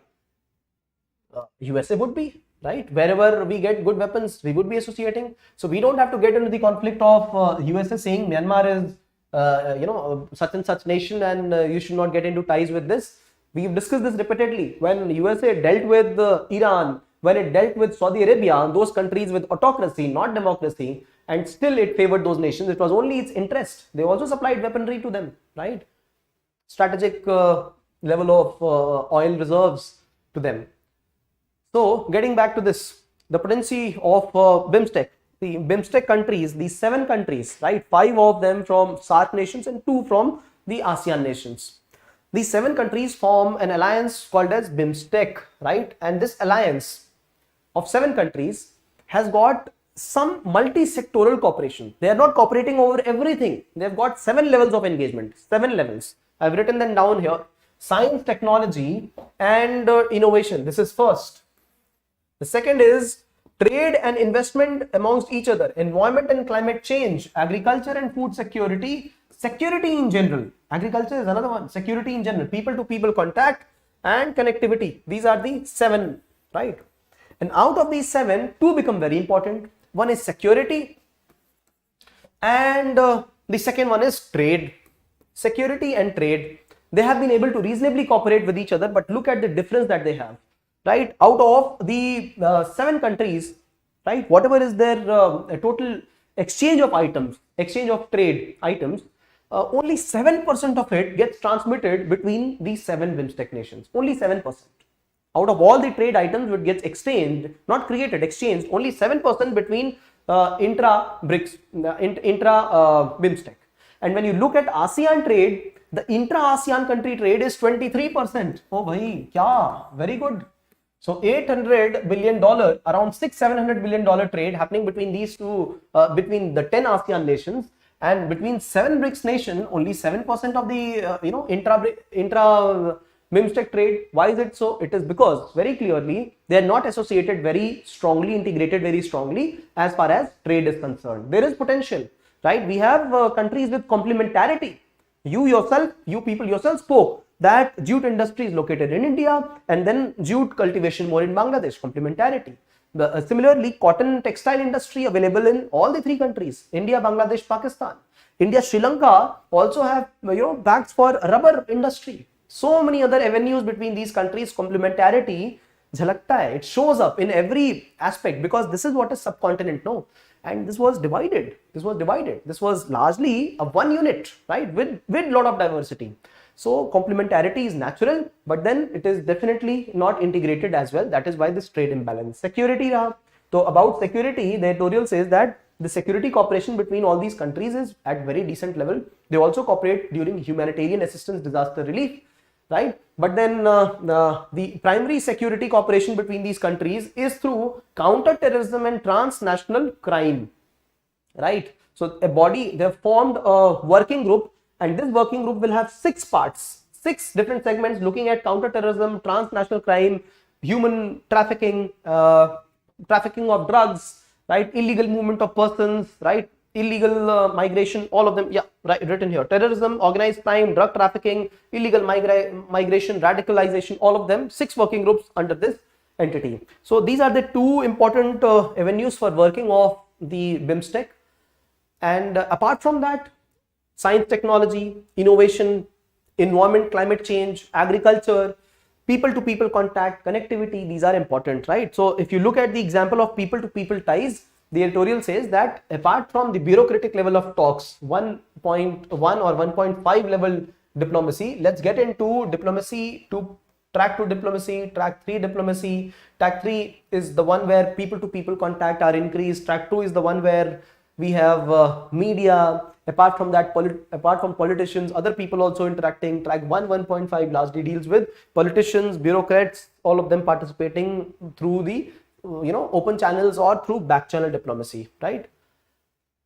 USA would be, right? Wherever we get good weapons, we would be associating. So we don't have to get into the conflict of USA saying Myanmar is such and such nation and you should not get into ties with this. We've discussed this repeatedly. When USA dealt with Iran, when it dealt with Saudi Arabia, those countries with autocracy, not democracy, and still it favored those nations. It was only its interest. They also supplied weaponry to them, right? Strategic level of oil reserves to them. So getting back to this, the potency of BIMSTEC, the BIMSTEC countries, these 7 countries, right? 5 of them from SAARC nations and 2 from the ASEAN nations. These 7 countries form an alliance called as BIMSTEC, right? And this alliance of 7 countries has got some multi-sectoral cooperation. They are not cooperating over everything. They have got 7 levels of engagement, 7 levels. I've written them down here. Science, technology, and innovation. This is first. The second is trade and investment amongst each other, environment and climate change, agriculture and food security, security in general. Agriculture is another one. Security in general, people to people contact and connectivity. These are the 7, right? And out of these 7, 2 become very important. One is security and the second one is trade. Security and trade. They have been able to reasonably cooperate with each other, but look at the difference that they have, right? Out of the 7 countries, right, whatever is their total exchange of items, exchange of trade items, only 7% of it gets transmitted between these 7 BIMSTEC nations. Only 7%. Out of all the trade items which gets exchanged, not created, exchanged, only 7% between intra-BRICS, intra-BIMSTEC. And when you look at ASEAN trade, the intra-ASEAN country trade is 23%. Oh bhai, kya? Very good. So $800 billion, around $600-700 billion trade happening between these two, between the 10 ASEAN nations, And between 7 BRICS nation, only 7% of the intra BIMSTEC trade. Why is it so? It is because very clearly they are not associated very strongly, integrated very strongly as far as trade is concerned. There is potential, right? We have countries with complementarity. You people yourself spoke that jute industry is located in India, and then jute cultivation more in Bangladesh, complementarity. Similarly, cotton textile industry available in all the 3 countries, India, Bangladesh, Pakistan. India, Sri Lanka also have bags for rubber industry. So many other avenues between these countries, complementarity jhalakta hai. It shows up in every aspect, because this is what is subcontinent, no? And this was divided. This was largely a one unit, right? With lot of diversity. So complementarity is natural, but then it is definitely not integrated as well. That is why this trade imbalance. Security raha. So about security, the editorial says that the security cooperation between all these countries is at very decent level. They also cooperate during humanitarian assistance, disaster relief, right? But then the primary security cooperation between these countries is through counter-terrorism and transnational crime, right? So they have formed a working group, and this working group will have 6 parts, 6 different segments looking at counter-terrorism, transnational crime, human trafficking, trafficking of drugs, right? Illegal movement of persons, right? Illegal migration, all of them, yeah, right, written here. Terrorism, organized crime, drug trafficking, illegal migration, radicalization, all of them, 6 working groups under this entity. So these are the 2 important avenues for working of the BIMSTEC. And apart from that, science, technology, innovation, environment, climate change, agriculture, people to people contact, connectivity, these are important, right? So if you look at the example of people to people ties, the editorial says that apart from the bureaucratic level of talks, 1.1 or 1.5 level diplomacy, let's get into diplomacy to track 2 diplomacy, track 3 diplomacy. Track 3 is the one where people to people contact are increased. Track 2 is the one where we have media. Apart from that, apart from politicians, other people also interacting. Track 1.5 largely deals with politicians, bureaucrats, all of them participating through the open channels or through back channel diplomacy, right?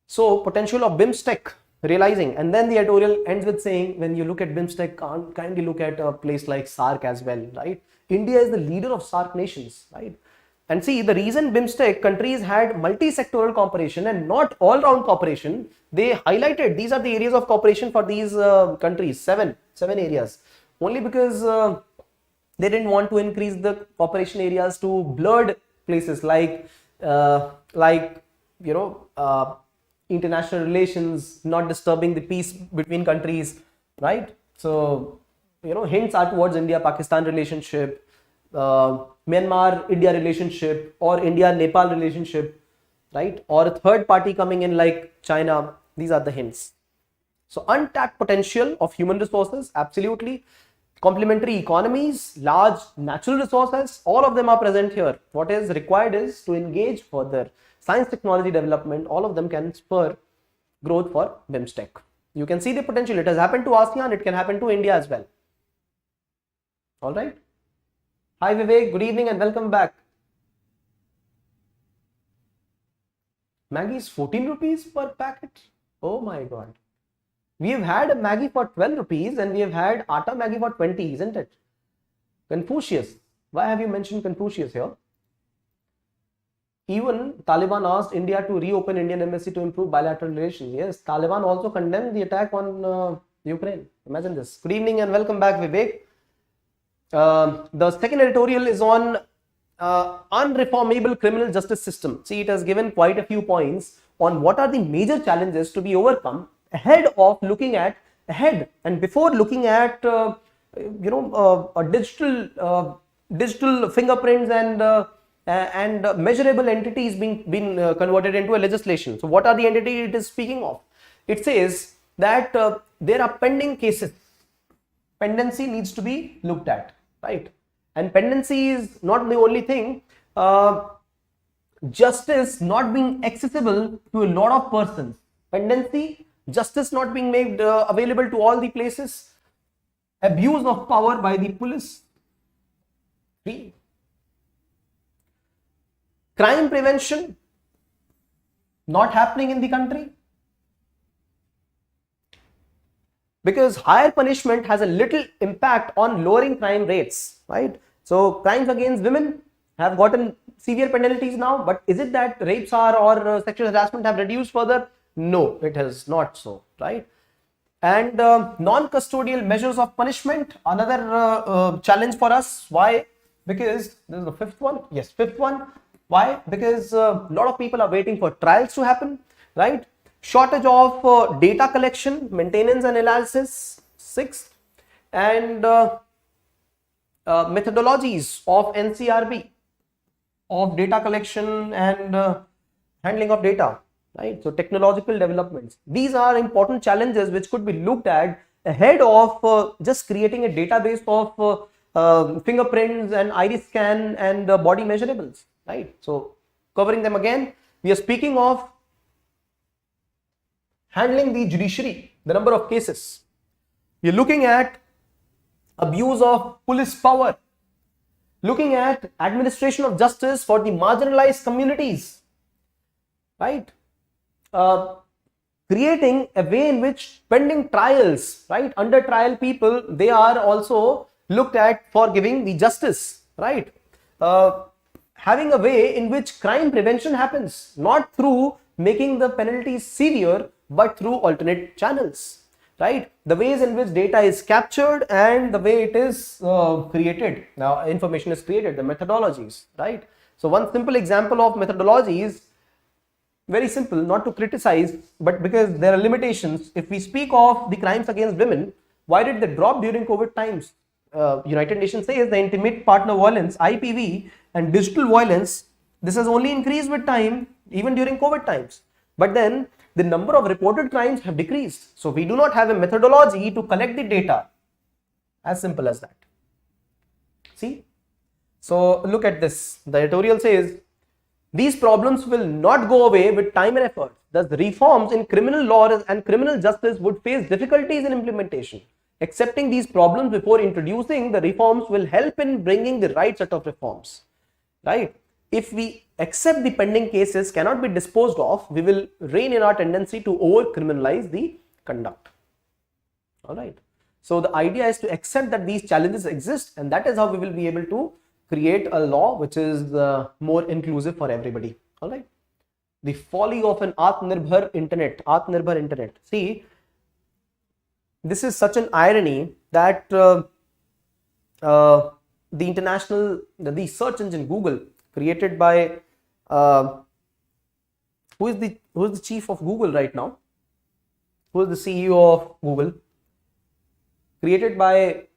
So potential of BIMSTEC realizing, and then the editorial ends with saying, when you look at BIMSTEC, kindly look at a place like SAARC as well, right? India is the leader of SAARC nations, right? And see, the reason BIMSTEC countries had multi-sectoral cooperation and not all-round cooperation, they highlighted these are the areas of cooperation for these countries, seven areas, only because they didn't want to increase the cooperation areas to blurred places like international relations, not disturbing the peace between countries, right? So hints are towards India-Pakistan relationship, Myanmar-India relationship, or India-Nepal relationship, right? Or a third party coming in like China. These are the hints. So untapped potential of human resources, absolutely. Complementary economies, large natural resources, all of them are present here. What is required is to engage further. Science, technology development, all of them can spur growth for BIMSTEC. You can see the potential. It has happened to ASEAN, it can happen to India as well. All right. Hi Vivek, good evening and welcome back. Maggi is 14 rupees per packet. Oh my god. We have had a Maggi for 12 rupees and we have had Atta Maggi for 20, isn't it? Confucius. Why have you mentioned Confucius here? Even Taliban asked India to reopen Indian embassy to improve bilateral relations. Yes, Taliban also condemned the attack on Ukraine. Imagine this. Good evening and welcome back, Vivek. The second editorial is on unreformable criminal justice system. See, it has given quite a few points on what are the major challenges to be overcome ahead and before looking at a digital fingerprints and measurable entities being converted into a legislation. So what are the entities it is speaking of? It says that there are pending cases. Pendency needs to be looked at, right? And pendency is not the only thing. Justice not being accessible to a lot of persons. Pendency, justice not being made available to all the places. Abuse of power by the police. Crime prevention not happening in the country. because higher punishment has a little impact on lowering crime rates, right? So crimes against women have gotten severe penalties now, but is it that rapes are or sexual harassment have reduced further? No, it has not so, right? And non-custodial measures of punishment, another challenge for us. Why? Because this is the fifth one. Yes, fifth one. Why? Because a lot of people are waiting for trials to happen, right? Shortage of data collection, maintenance and analysis, sixth. And methodologies of NCRB of data collection and handling of data, right? So technological developments, these are important challenges which could be looked at ahead of just creating a database of fingerprints and iris scan and body measurables, right? So covering them again, we are speaking of handling the judiciary, the number of cases. We are looking at abuse of police power, looking at administration of justice for the marginalized communities, right? Creating a way in which pending trials, right, under trial people, they are also looked at for giving the justice, right? Having a way in which crime prevention happens, not through making the penalties severe, but through alternate channels, right? The ways in which data is captured and the way it is created, now information is created, the methodologies, right? So one simple example of methodology is very simple, not to criticize, but because there are limitations. If we speak of the crimes against women, why did they drop during COVID times? United Nations says the intimate partner violence, IPV, and digital violence, this has only increased with time, even during COVID times. But then the number of reported crimes have decreased. So we do not have a methodology to collect the data. As simple as that. See? So look at this. The editorial says, these problems will not go away with time and effort. Thus, the reforms in criminal law and criminal justice would face difficulties in implementation. Accepting these problems before introducing the reforms will help in bringing the right set of reforms, right? If we accept the pending cases cannot be disposed of, we will rein in our tendency to over-criminalize the conduct. All right. So the idea is to accept that these challenges exist, and that is how we will be able to create a law which is more inclusive for everybody. All right. The folly of an Atmanirbhar internet. Atmanirbhar internet. See, this is such an irony that the search engine Google, created by who is the chief of Google right now? Who is the CEO of Google? Created by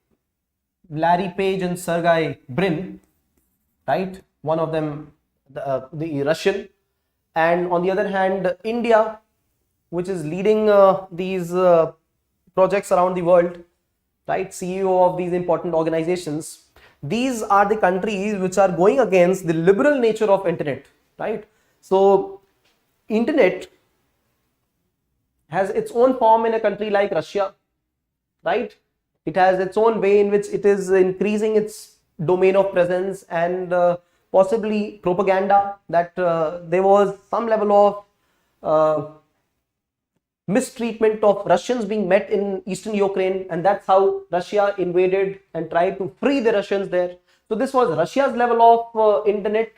Larry Page and Sergey Brin, right? One of them, the Russian, and on the other hand, India, which is leading these projects around the world, right? CEO of these important organizations. These are the countries which are going against the liberal nature of internet, right? So internet has its own form in a country like Russia, right? It has its own way in which it is increasing its domain of presence and possibly propaganda, that there was some level of mistreatment of Russians being met in eastern Ukraine, and that's how Russia invaded and tried to free the Russians there. So this was Russia's level of internet,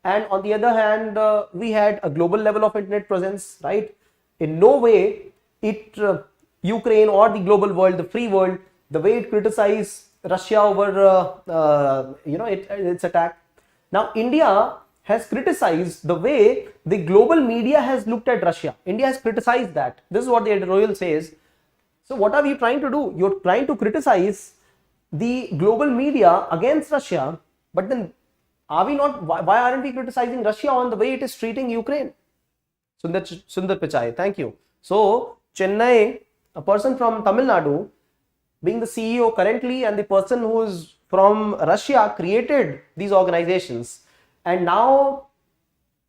and on the other hand, we had a global level of internet presence, right? In no way Ukraine or the global world, the free world, the way it criticized Russia over its attack. Now India has criticized the way the global media has looked at Russia. India has criticized that. This is what the editorial says. So what are we trying to do? You're trying to criticize the global media against Russia, but then are we not, why aren't we criticizing Russia on the way it is treating Ukraine? Sundar Pichai, thank you. So Chennai, a person from Tamil Nadu, being the CEO currently, and the person who is from Russia created these organizations. And now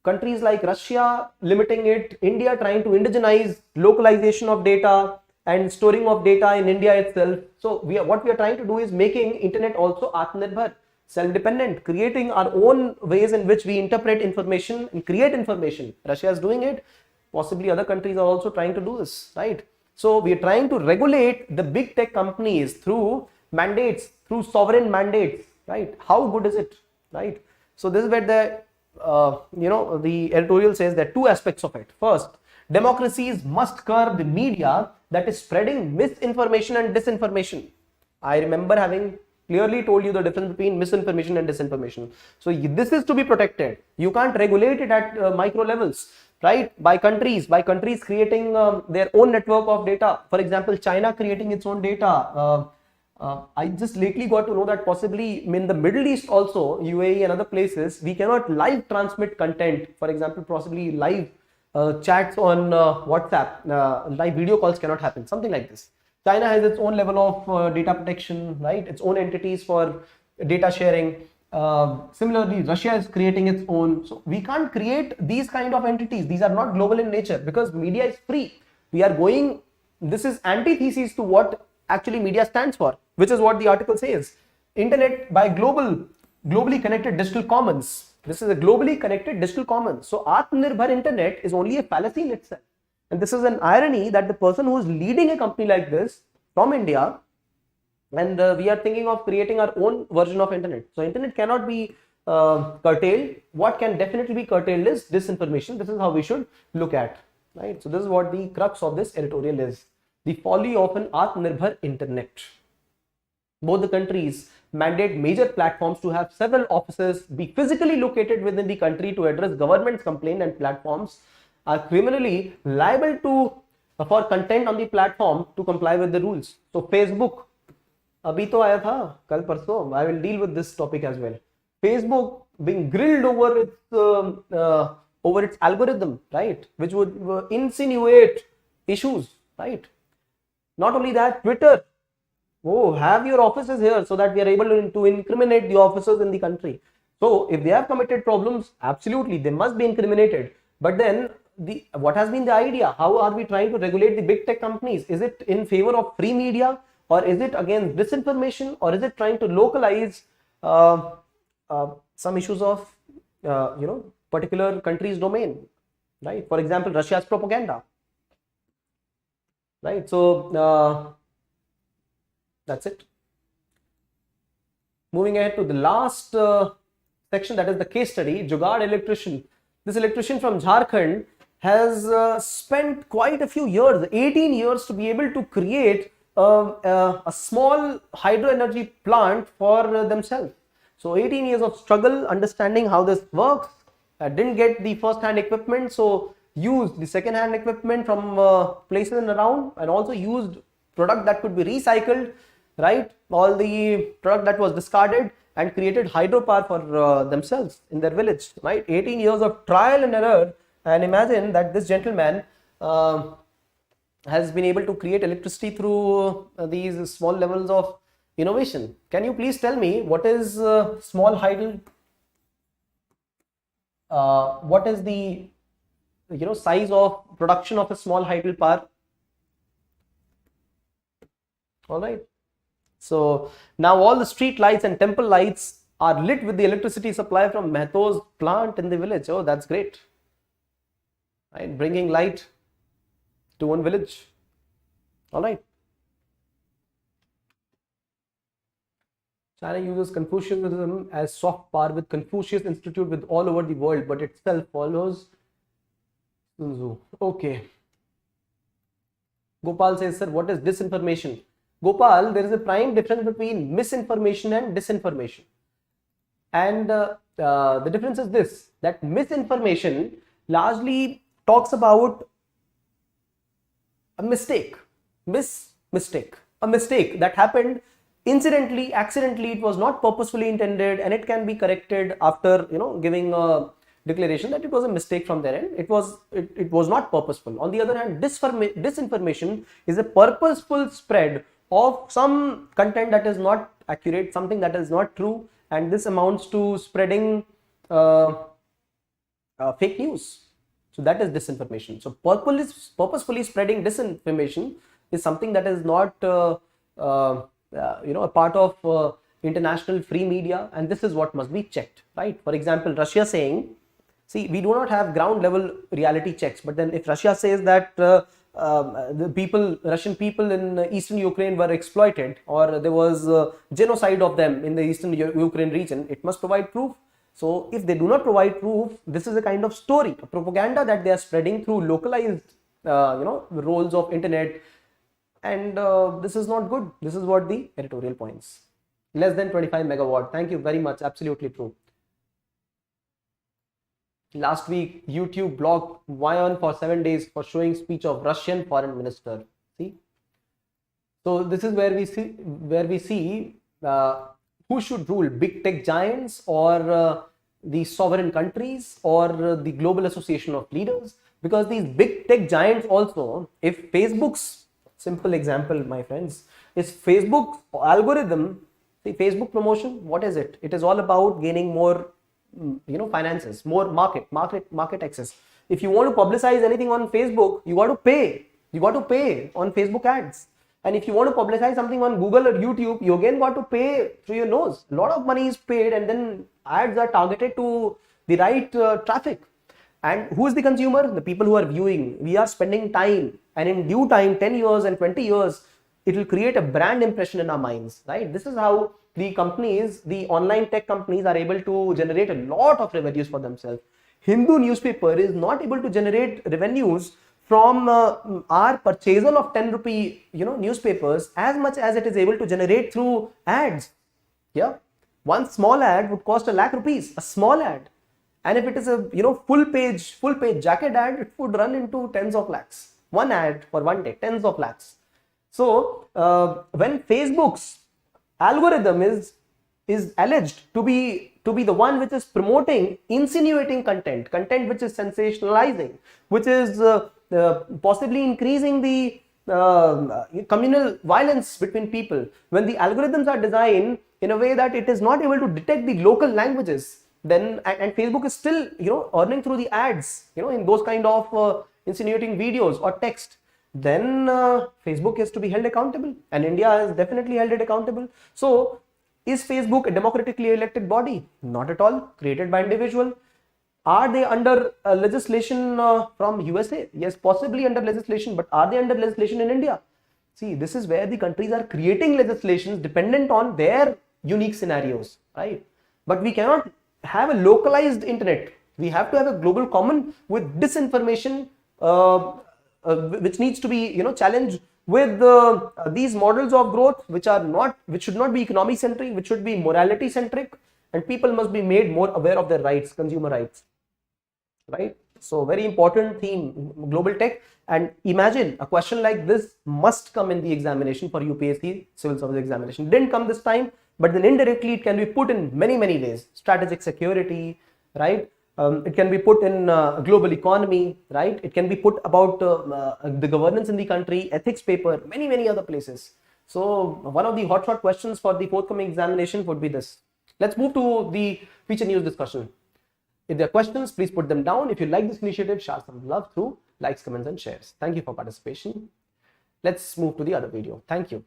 countries like Russia limiting it, India trying to indigenize localization of data and storing of data in India itself. So what we are trying to do is making internet also Atmanirbhar, self-dependent, creating our own ways in which we interpret information and create information. Russia is doing it. Possibly other countries are also trying to do this, right? So we are trying to regulate the big tech companies through mandates, through sovereign mandates, right? How good is it, right? So this is where the the editorial says there are two aspects of it. First, democracies must curb the media that is spreading misinformation and disinformation. I remember having clearly told you the difference between misinformation and disinformation. So this is to be protected. You can't regulate it at micro levels, right? By countries creating their own network of data. For example, China creating its own data. I just lately got to know that possibly in the Middle East also, UAE and other places, we cannot live transmit content. For example, possibly live chats on WhatsApp, live video calls cannot happen, something like this. China has its own level of data protection, right? Its own entities for data sharing. Similarly, Russia is creating its own. So we can't create these kind of entities. These are not global in nature because media is free. We are going, this is antithesis to what actually media stands for, which is what the article says. Internet by globally connected digital commons. This is a globally connected digital commons. So Atmanirbhar internet is only a fallacy in itself. And this is an irony that the person who is leading a company like this from India, and we are thinking of creating our own version of internet. So internet cannot be curtailed. What can definitely be curtailed is disinformation. This is how we should look at, right? So this is what the crux of this editorial is. The folly of an Atmanirbhar internet. Both the countries mandate major platforms to have several offices be physically located within the country to address government's complaint, and platforms are criminally liable to for content on the platform to comply with the rules. So Facebook, abhi to aaya tha kal parso, I will deal with this topic as well. Facebook being grilled over its algorithm, right, which would insinuate issues, right? Not only that, Twitter, have your offices here so that we are able to incriminate the officers in the country. So if they have committed problems, absolutely they must be incriminated. But then what has been the idea? How are we trying to regulate the big tech companies? Is it in favor of free media, or is it against disinformation, or is it trying to localize some issues of particular country's domain, right? For example, Russia's propaganda, right? So that's it. Moving ahead to the last section, that is the case study. Jugaad electrician. This electrician from Jharkhand has spent quite a few years, 18 years, to be able to create a small hydro energy plant for themselves. So 18 years of struggle, understanding how this works. Didn't get the first hand equipment, so used the second hand equipment from places around, and also used product that could be recycled, right? All the product that was discarded, and created hydropower for themselves in their village, right? 18 years of trial and error, and imagine that this gentleman has been able to create electricity through these small levels of innovation. Can you please tell me what is small hydro? What is the size of production of a small hydro power? All right. So now all the street lights and temple lights are lit with the electricity supply from Mehto's plant in the village. Oh, that's great. Right, bringing light to one village. All right. China uses Confucianism as soft power with Confucius Institute with all over the world, but itself follows Sun Tzu. Okay. Gopal says, sir, what is disinformation? Gopal, there is a prime difference between misinformation and disinformation. And the difference is this, that misinformation largely talks about a mistake, a mistake that happened incidentally, accidentally. It was not purposefully intended, and it can be corrected after giving a declaration that it was a mistake from their end. It was not purposeful. On the other hand, disinformation is a purposeful spread of some content that is not accurate, something that is not true, and this amounts to spreading fake news. So that is disinformation. So purposefully spreading disinformation is something that is not a part of international free media, and this is what must be checked, right? For example, Russia saying, see, we do not have ground level reality checks, but then if Russia says that the Russian people in eastern Ukraine were exploited, or there was genocide of them in the eastern Ukraine region, it must provide proof. So if they do not provide proof, this is a kind of story, a propaganda that they are spreading through localized, roles of internet, and this is not good. This is what the editorial points. Less than 25 megawatt. Thank you very much. Absolutely true. Last week, YouTube blocked Vion for 7 days for showing speech of Russian foreign minister. See, so this is where we see who should rule: big tech giants, or the sovereign countries, or the global association of leaders. Because these big tech giants also, if Facebook's, simple example, my friends, is Facebook algorithm, the Facebook promotion, what is it? It is all about gaining more finances, more market access. If you want to publicize anything on Facebook, you got to pay on Facebook ads. And if you want to publicize something on Google or YouTube, you again got to pay through your nose. A lot of money is paid, and then ads are targeted to the right traffic. And who is the consumer? The people who are viewing. We are spending time, and in due time, 10 years and 20 years, it will create a brand impression in our minds, right? This is how the companies, the online tech companies, are able to generate a lot of revenues for themselves. Hindu newspaper is not able to generate revenues from our purchasal of 10 rupee newspapers as much as it is able to generate through ads. Yeah, one small ad would cost ₹1 lakh, a small ad. And if it is a full page jacket ad, it would run into tens of lakhs. One ad for one day, tens of lakhs. So when Facebook's algorithm is alleged to be the one which is promoting insinuating content which is sensationalizing, which is possibly increasing the communal violence between people, when the algorithms are designed in a way that it is not able to detect the local languages, then and Facebook is still earning through the ads in those kind of insinuating videos or text, then Facebook is to be held accountable, and India is definitely held accountable. So is Facebook a democratically elected body? Not at all. Created by individual. Are they under legislation from USA? Yes, possibly under legislation, but are they under legislation in India? See, this is where the countries are creating legislations dependent on their unique scenarios, right? But we cannot have a localized internet. We have to have a global common with disinformation, which needs to be challenged with these models of growth which should not be economy centric, which should be morality centric, and people must be made more aware of their rights, consumer rights, right? So very important theme, global tech. And imagine a question like this must come in the examination for UPSC Civil Service Examination. Didn't come this time, but then indirectly it can be put in many ways. Strategic security, right? It can be put in global economy, right? It can be put about the governance in the country, ethics paper, many other places. So one of the hotshot questions for the forthcoming examination would be this. Let's move to the feature news discussion. If there are questions, please put them down. If you like this initiative, share some love through likes, comments, and shares. Thank you for participation. Let's move to the other video. Thank you.